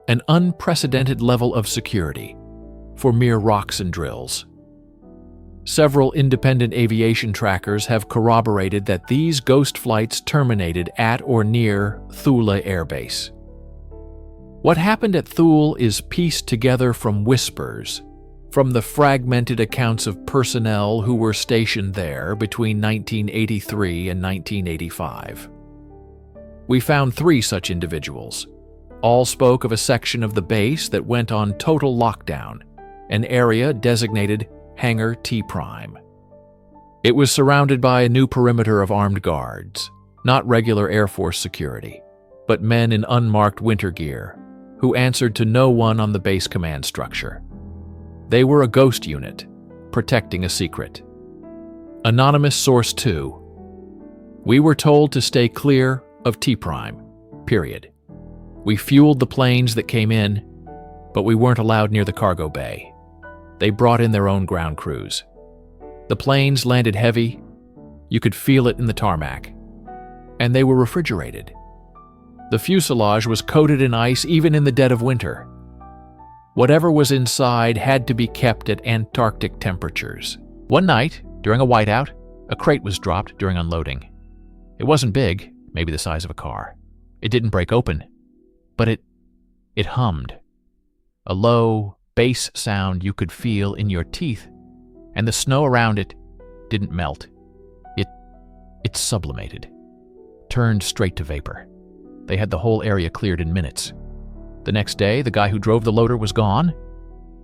an unprecedented level of security for mere rocks and drills. Several independent aviation trackers have corroborated that these ghost flights terminated at or near Thule Air Base. What happened at Thule is pieced together from whispers, from the fragmented accounts of personnel who were stationed there between 1983 and 1985. We found 3 such individuals. All spoke of a section of the base that went on total lockdown, an area designated Hangar T'. It was surrounded by a new perimeter of armed guards, not regular Air Force security, but men in unmarked winter gear, who answered to no one on the base command structure. They were a ghost unit, protecting a secret. Anonymous Source 2. We were told to stay clear of T', period. We fueled the planes that came in, but we weren't allowed near the cargo bay. They brought in their own ground crews. The planes landed heavy. You could feel it in the tarmac. And they were refrigerated. The fuselage was coated in ice even in the dead of winter. Whatever was inside had to be kept at Antarctic temperatures. One night, during a whiteout, a crate was dropped during unloading. It wasn't big, maybe the size of a car. It didn't break open, but it hummed. A low, bass sound you could feel in your teeth, and the snow around it didn't melt. It sublimated, turned straight to vapor. They had the whole area cleared in minutes. The next day, the guy who drove the loader was gone,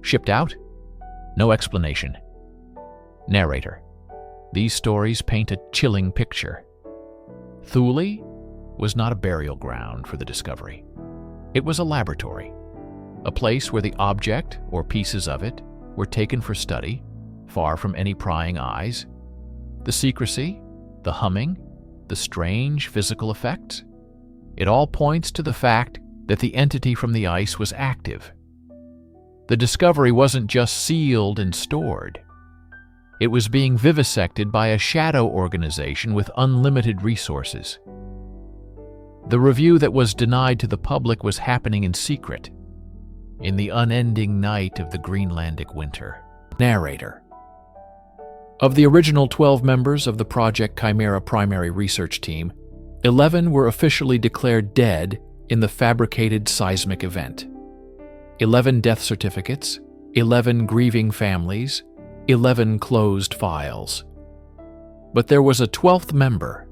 shipped out, no explanation. Narrator: these stories paint a chilling picture. Thule was not a burial ground for the discovery. It was a laboratory, a place where the object, or pieces of it, were taken for study, far from any prying eyes. The secrecy, the humming, the strange physical effects, it all points to the fact that the entity from the ice was active. The discovery wasn't just sealed and stored. It was being vivisected by a shadow organization with unlimited resources. The review that was denied to the public was happening in secret, in the unending night of the Greenlandic winter. Narrator: of the original 12 members of the Project Chimera primary research team, 11 were officially declared dead in the fabricated seismic event. 11 death certificates, 11 grieving families, 11 closed files. But there was a 12th member,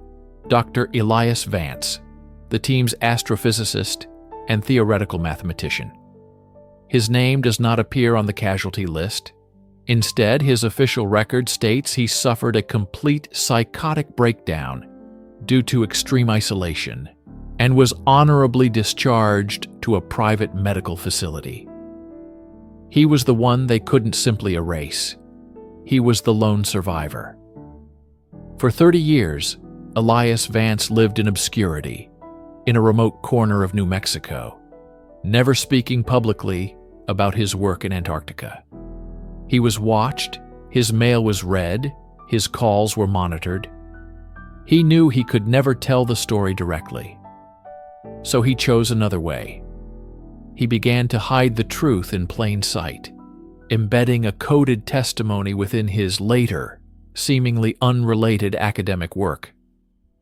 Dr. Elias Vance, the team's astrophysicist and theoretical mathematician. His name does not appear on the casualty list. Instead, his official record states he suffered a complete psychotic breakdown due to extreme isolation and was honorably discharged to a private medical facility. He was the one they couldn't simply erase. He was the lone survivor. For 30 years, Elias Vance lived in obscurity, in a remote corner of New Mexico, never speaking publicly about his work in Antarctica. He was watched, his mail was read, his calls were monitored. He knew he could never tell the story directly. So he chose another way. He began to hide the truth in plain sight, embedding a coded testimony within his later, seemingly unrelated academic work.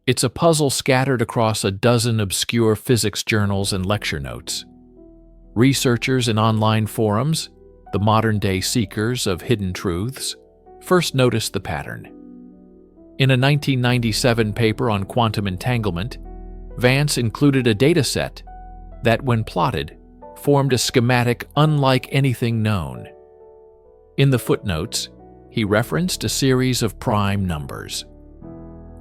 It's a puzzle scattered across a dozen obscure physics journals and lecture notes. Researchers in online forums, the modern-day seekers of hidden truths, first noticed the pattern. In a 1997 paper on quantum entanglement, Vance included a dataset that, when plotted, formed a schematic unlike anything known. In the footnotes, he referenced a series of prime numbers.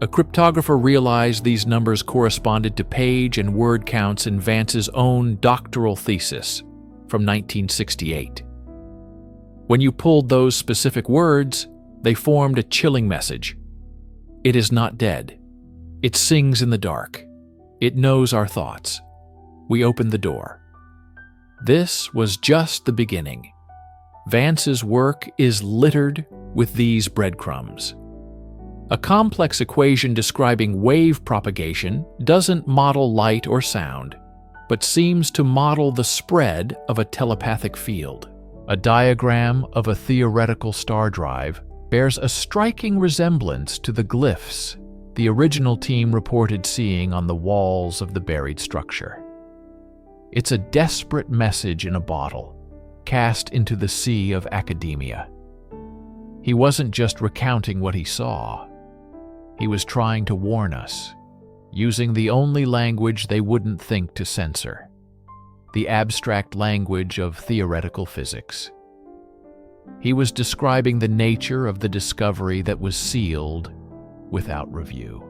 A cryptographer realized these numbers corresponded to page and word counts in Vance's own doctoral thesis from 1968. When you pulled those specific words, they formed a chilling message. It is not dead. It sings in the dark. It knows our thoughts. We opened the door. This was just the beginning. Vance's work is littered with these breadcrumbs. A complex equation describing wave propagation doesn't model light or sound, but seems to model the spread of a telepathic field. A diagram of a theoretical star drive bears a striking resemblance to the glyphs the original team reported seeing on the walls of the buried structure. It's a desperate message in a bottle, cast into the sea of academia. He wasn't just recounting what he saw. He was trying to warn us, using the only language they wouldn't think to censor, the abstract language of theoretical physics. He was describing the nature of the discovery that was sealed without review.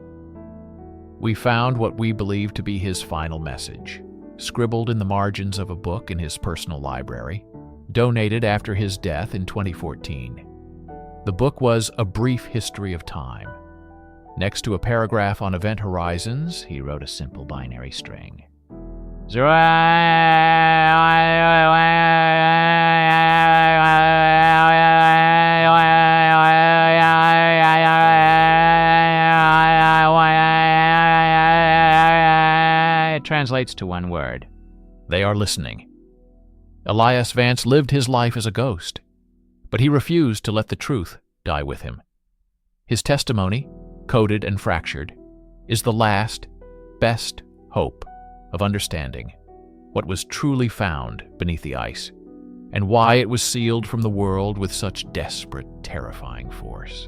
We found what we believe to be his final message, scribbled in the margins of a book in his personal library, donated after his death in 2014. The book was A Brief History of Time. Next to a paragraph on event horizons, he wrote a simple binary string. It translates to one word. They are listening. Elias Vance lived his life as a ghost, but he refused to let the truth die with him. His testimony, coded and fractured, is the last, best hope of understanding what was truly found beneath the ice, and why it was sealed from the world with such desperate, terrifying force.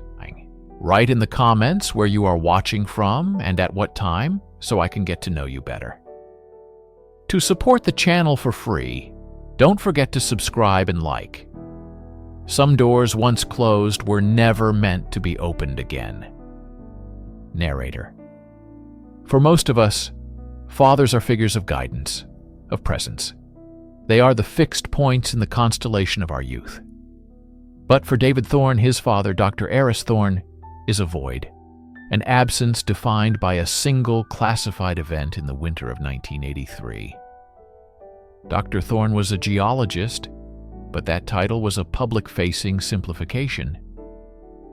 Write in the comments where you are watching from and at what time, so I can get to know you better. To support the channel for free, don't forget to subscribe and like. Some doors once closed were never meant to be opened again. Narrator. For most of us, fathers are figures of guidance, of presence. They are the fixed points in the constellation of our youth. But for David Thorne, his father, Dr. Eris Thorne, is a void, an absence defined by a single classified event in the winter of 1983. Dr. Thorne was a geologist, but that title was a public-facing simplification.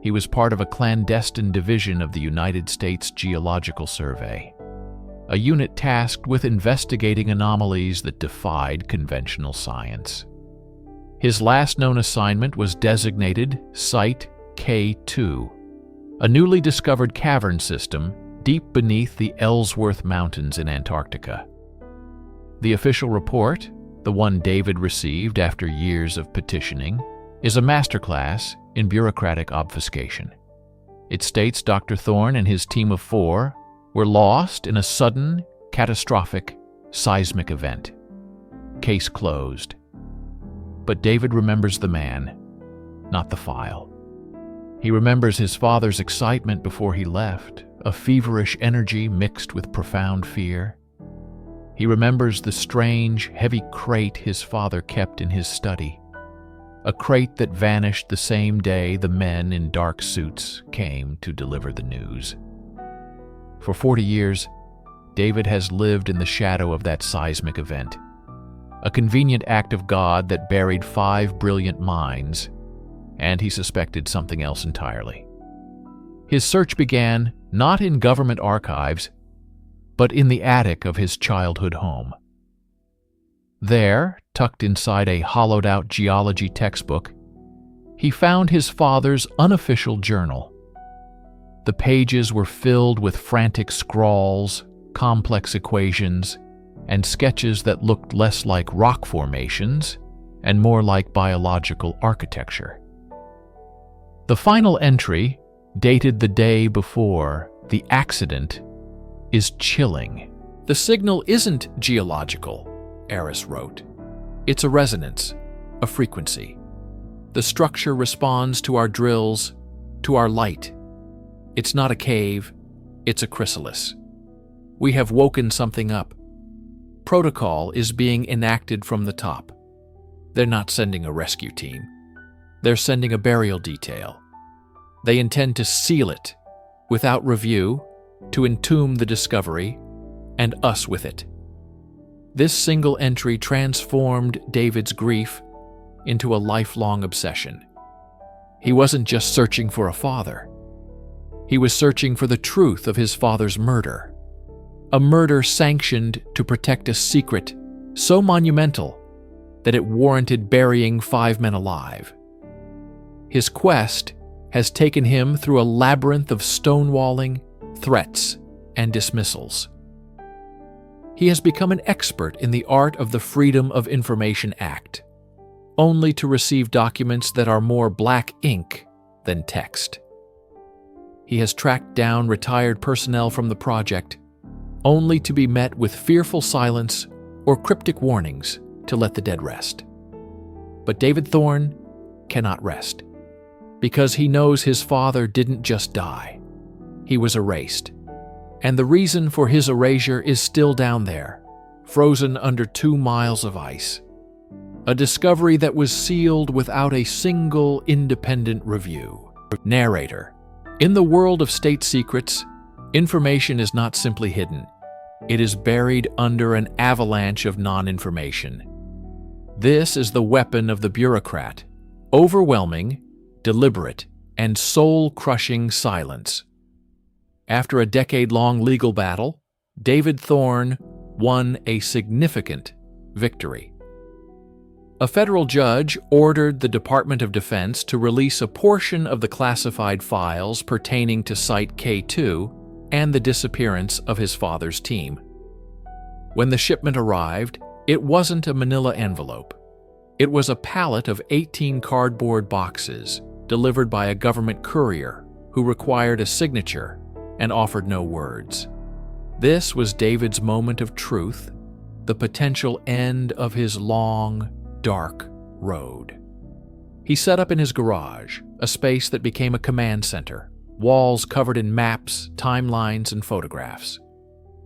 He was part of a clandestine division of the United States Geological Survey, a unit tasked with investigating anomalies that defied conventional science. His last known assignment was designated Site K2, a newly discovered cavern system deep beneath the Ellsworth Mountains in Antarctica. The official report, the one David received after years of petitioning, is a masterclass in bureaucratic obfuscation. It states Dr. Thorne and his team of 4 were lost in a sudden, catastrophic, seismic event. Case closed. But David remembers the man, not the file. He remembers his father's excitement before he left, a feverish energy mixed with profound fear. He remembers the strange, heavy crate his father kept in his study, a crate that vanished the same day the men in dark suits came to deliver the news. For 40 years, David has lived in the shadow of that seismic event, a convenient act of God that buried 5 brilliant minds and he suspected something else entirely. His search began not in government archives, but in the attic of his childhood home. There, tucked inside a hollowed-out geology textbook, he found his father's unofficial journal. The pages were filled with frantic scrawls, complex equations, and sketches that looked less like rock formations and more like biological architecture. The final entry, dated the day before the accident, is chilling. "The signal isn't geological," Eris wrote. "It's a resonance, a frequency. The structure responds to our drills, to our light. It's not a cave, it's a chrysalis. We have woken something up. Protocol is being enacted from the top. They're not sending a rescue team. They're sending a burial detail. They intend to seal it, without review, to entomb the discovery, and us with it." This single entry transformed David's grief into a lifelong obsession. He wasn't just searching for a father. He was searching for the truth of his father's murder. A murder sanctioned to protect a secret so monumental that it warranted burying 5 men alive. His quest has taken him through a labyrinth of stonewalling, threats, and dismissals. He has become an expert in the art of the Freedom of Information Act, only to receive documents that are more black ink than text. He has tracked down retired personnel from the project, only to be met with fearful silence or cryptic warnings to let the dead rest. But David Thorne cannot rest, because he knows his father didn't just die. He was erased. And the reason for his erasure is still down there, frozen under 2 miles of ice. A discovery that was sealed without a single independent review. Narrator: in the world of state secrets, information is not simply hidden. It is buried under an avalanche of non-information. This is the weapon of the bureaucrat: overwhelming, deliberate, and soul-crushing silence. After a decade-long legal battle, David Thorne won a significant victory. A federal judge ordered the Department of Defense to release a portion of the classified files pertaining to Site K2 and the disappearance of his father's team. When the shipment arrived, it wasn't a manila envelope. It was a pallet of 18 cardboard boxes delivered by a government courier who required a signature and offered no words. This was David's moment of truth, the potential end of his long, dark road. He set up in his garage, a space that became a command center, walls covered in maps, timelines, and photographs.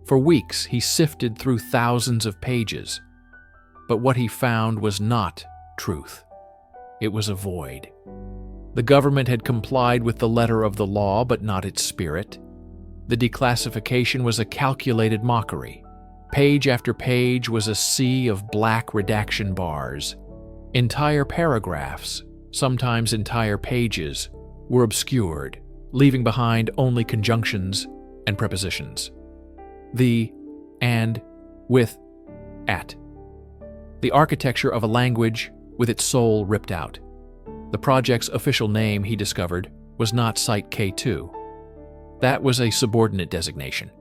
For weeks, he sifted through thousands of pages, but what he found was not truth. It was a void. The government had complied with the letter of the law, but not its spirit. The declassification was a calculated mockery. Page after page was a sea of black redaction bars. Entire paragraphs, sometimes entire pages, were obscured, leaving behind only conjunctions and prepositions. The, and, with, at. The architecture of a language with its soul ripped out. The project's official name, he discovered, was not Site K2. That was a subordinate designation.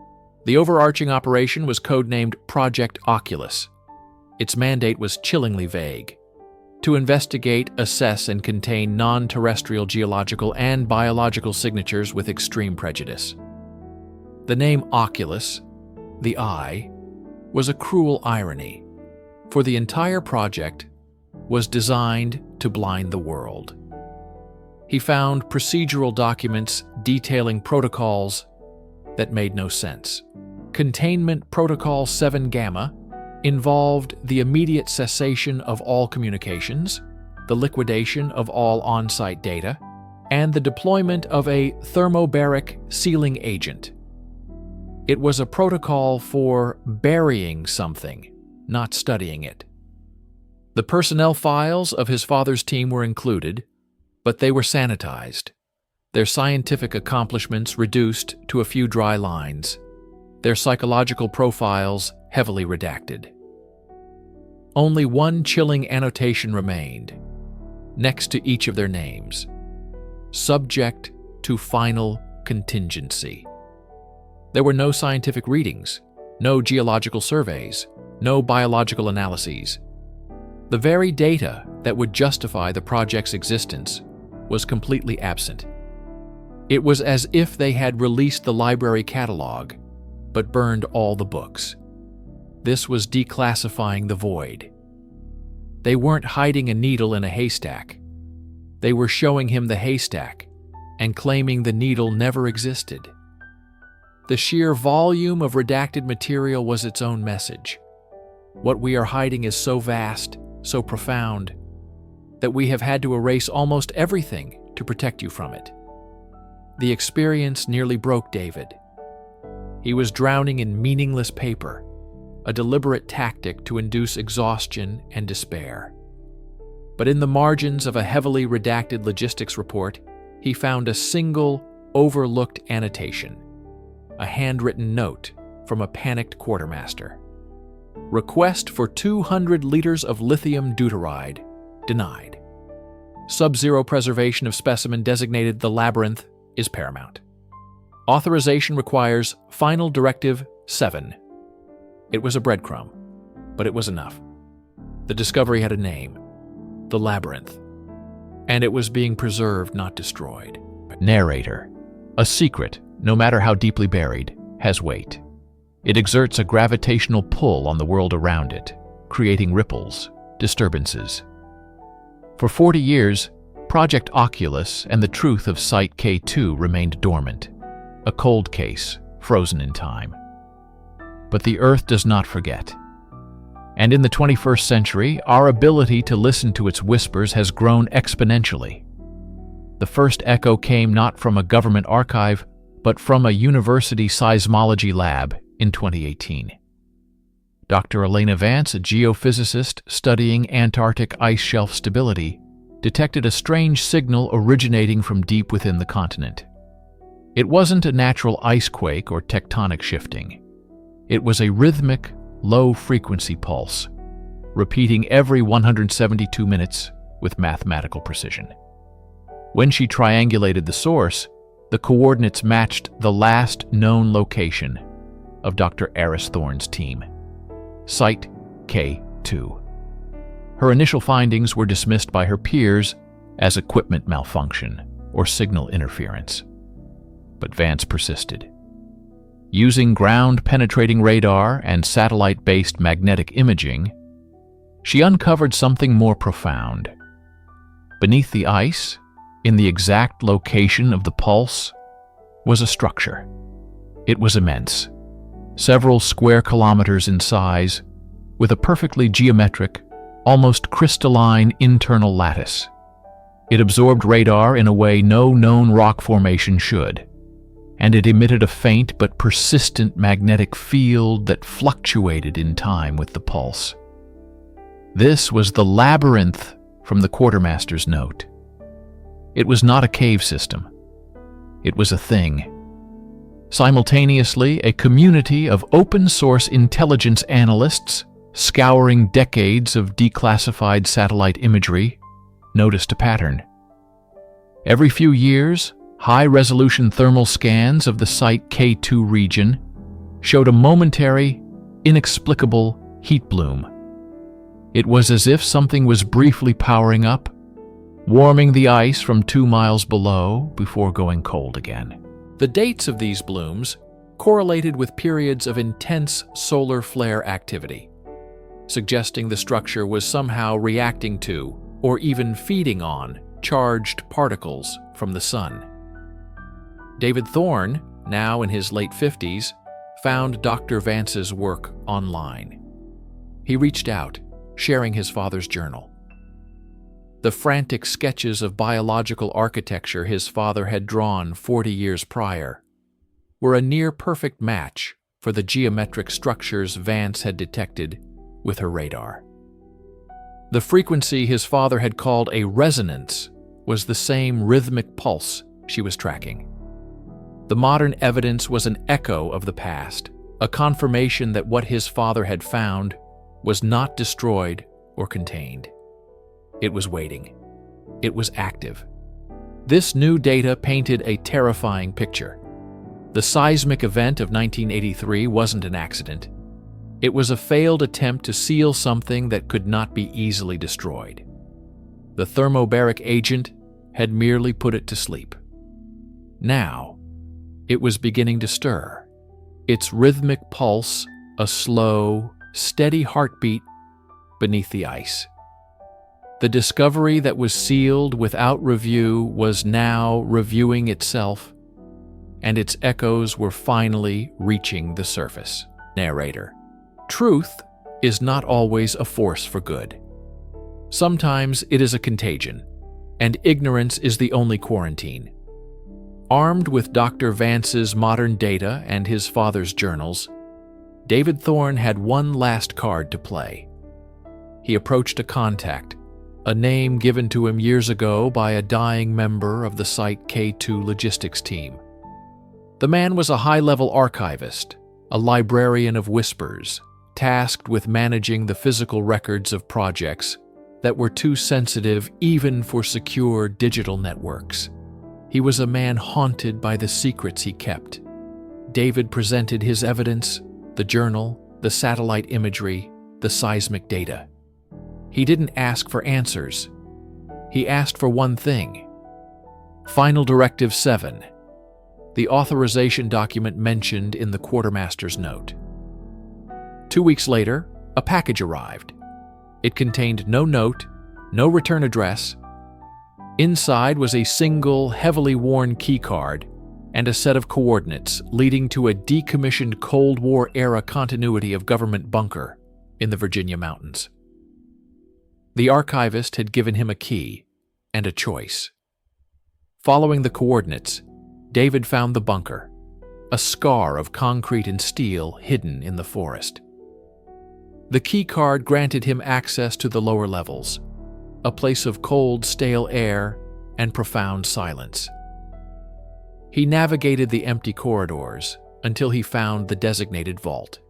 The overarching operation was codenamed Project Oculus. Its mandate was chillingly vague: to investigate, assess, and contain non-terrestrial geological and biological signatures with extreme prejudice. The name Oculus, the eye, was a cruel irony, for the entire project was designed to blind the world. He found procedural documents detailing protocols that made no sense. Containment Protocol 7 Gamma involved the immediate cessation of all communications, the liquidation of all on-site data, and the deployment of a thermobaric sealing agent. It was a protocol for burying something, not studying it. The personnel files of his father's team were included, But they were sanitized, their scientific accomplishments reduced to a few dry lines, their psychological profiles heavily redacted. Only one chilling annotation remained, next to each of their names: subject to final contingency. There were no scientific readings, no geological surveys, no biological analyses. The very data that would justify the project's existence was completely absent. It was as if they had released the library catalog, but burned all the books. This was declassifying the void. They weren't hiding a needle in a haystack. They were showing him the haystack and claiming the needle never existed. The sheer volume of redacted material was its own message. What we are hiding is so vast, so profound, that we have had to erase almost everything to protect you from it. The experience nearly broke David. He was drowning in meaningless paper, a deliberate tactic to induce exhaustion and despair. But in the margins of a heavily redacted logistics report, he found a single, overlooked annotation, a handwritten note from a panicked quartermaster. Request for 200 liters of lithium deuteride, denied. Sub-zero preservation of specimen designated the Labyrinth is paramount. Authorization requires final Directive 7. It was a breadcrumb, but it was enough. The discovery had a name, the Labyrinth, and it was being preserved, not destroyed. Narrator. A secret, no matter how deeply buried, has weight. It exerts a gravitational pull on the world around it, creating ripples, disturbances. For 40 years, Project Oculus and the truth of Site K2 remained dormant, a cold case, frozen in time. But the Earth does not forget. And in the 21st century, our ability to listen to its whispers has grown exponentially. The first echo came not from a government archive, but from a university seismology lab in 2018. Dr. Elena Vance, a geophysicist studying Antarctic ice shelf stability, detected a strange signal originating from deep within the continent. It wasn't a natural ice quake or tectonic shifting. It was a rhythmic, low-frequency pulse, repeating every 172 minutes with mathematical precision. When she triangulated the source, the coordinates matched the last known location of Dr. Eris Thorne's team, Site K2. Her initial findings were dismissed by her peers as equipment malfunction or signal interference. But Vance persisted. Using ground-penetrating radar and satellite-based magnetic imaging, she uncovered something more profound. Beneath the ice, in the exact location of the pulse, was a structure. It was immense, several square kilometers in size, with a perfectly geometric, almost crystalline internal lattice. It absorbed radar in a way no known rock formation should, and it emitted a faint but persistent magnetic field that fluctuated in time with the pulse. This was the Labyrinth from the quartermaster's note. It was not a cave system. It was a thing. Simultaneously, a community of open-source intelligence analysts scouring decades of declassified satellite imagery noticed a pattern. Every few years, high-resolution thermal scans of the Site K2 region showed a momentary, inexplicable heat bloom. It was as if something was briefly powering up, warming the ice from 2 miles below before going cold again. The dates of these blooms correlated with periods of intense solar flare activity, suggesting the structure was somehow reacting to, or even feeding on, charged particles from the sun. David Thorne, now in his late 50s, found Dr. Vance's work online. He reached out, sharing his father's journal. The frantic sketches of biological architecture his father had drawn 40 years prior were a near-perfect match for the geometric structures Vance had detected with her radar. The frequency his father had called a resonance was the same rhythmic pulse she was tracking. The modern evidence was an echo of the past, a confirmation that what his father had found was not destroyed or contained. It was waiting. It was active. This new data painted a terrifying picture. The seismic event of 1983 wasn't an accident. It was a failed attempt to seal something that could not be easily destroyed. The thermobaric agent had merely put it to sleep. Now, it was beginning to stir. Its rhythmic pulse, a slow, steady heartbeat beneath the ice. The discovery that was sealed without review was now reviewing itself, and its echoes were finally reaching the surface. Narrator. Truth is not always a force for good. Sometimes it is a contagion, and ignorance is the only quarantine. Armed with Dr. Vance's modern data and his father's journals, David Thorne had one last card to play. He approached a contact, a name given to him years ago by a dying member of the Site K2 logistics team. The man was a high-level archivist, a librarian of whispers, tasked with managing the physical records of projects that were too sensitive even for secure digital networks. He was a man haunted by the secrets he kept. David presented his evidence, the journal, the satellite imagery, the seismic data. He didn't ask for answers. He asked for one thing. Final Directive 7, the authorization document mentioned in the quartermaster's note. 2 weeks later, a package arrived. It contained no note, no return address. Inside was a single, heavily worn keycard and a set of coordinates leading to a decommissioned Cold War-era continuity of government bunker in the Virginia mountains. The archivist had given him a key and a choice. Following the coordinates, David found the bunker, a scar of concrete and steel hidden in the forest. The key card granted him access to the lower levels, a place of cold, stale air and profound silence. He navigated the empty corridors until he found the designated vault.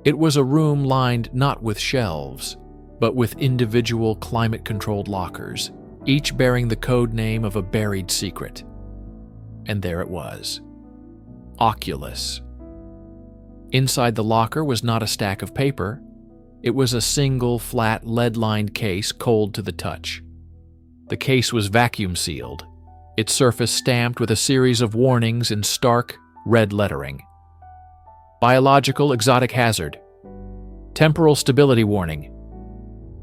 It was a room lined not with shelves, but with individual climate-controlled lockers, each bearing the code name of a buried secret. And there it was. Oculus. Inside the locker was not a stack of paper. It was a single, flat, lead-lined case cold to the touch. The case was vacuum-sealed, its surface stamped with a series of warnings in stark, red lettering. Biological exotic hazard. Temporal stability warning.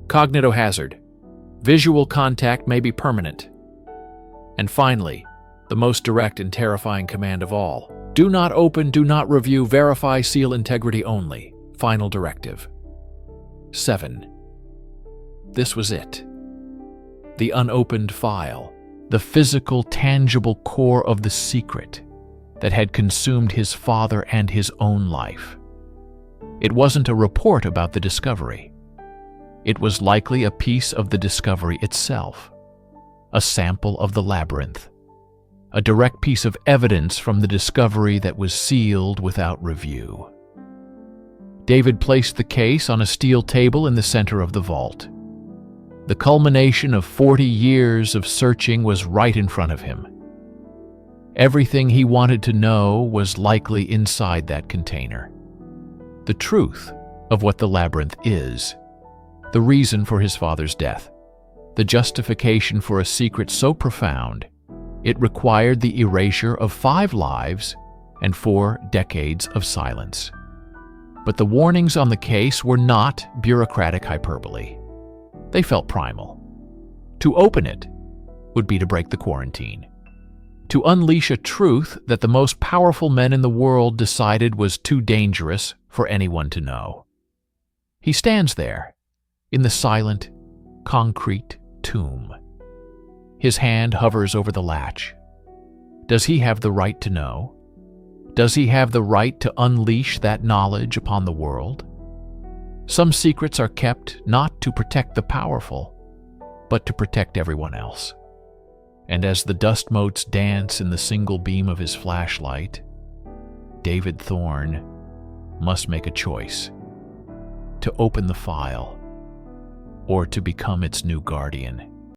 Cognitohazard. Visual contact may be permanent. And finally, the most direct and terrifying command of all. Do not open, do not review, verify, seal integrity only. Final Directive 7. This was it. The unopened file, the physical, tangible core of the secret that had consumed his father and his own life. It wasn't a report about the discovery. It was likely a piece of the discovery itself, a sample of the labyrinth, a direct piece of evidence from the discovery that was sealed without review. David placed the case on a steel table in the center of the vault. The culmination of 40 years of searching was right in front of him. Everything he wanted to know was likely inside that container. The truth of what the labyrinth is, the reason for his father's death, the justification for a secret so profound it required the erasure of 5 lives and 4 decades of silence. But the warnings on the case were not bureaucratic hyperbole. They felt primal. To open it would be to break the quarantine, to unleash a truth that the most powerful men in the world decided was too dangerous for anyone to know. He stands there, in the silent, concrete tomb. His hand hovers over the latch. Does he have the right to know? Does he have the right to unleash that knowledge upon the world? Some secrets are kept not to protect the powerful, but to protect everyone else. And as the dust motes dance in the single beam of his flashlight, David Thorne must make a choice: to open the file or to become its new guardian.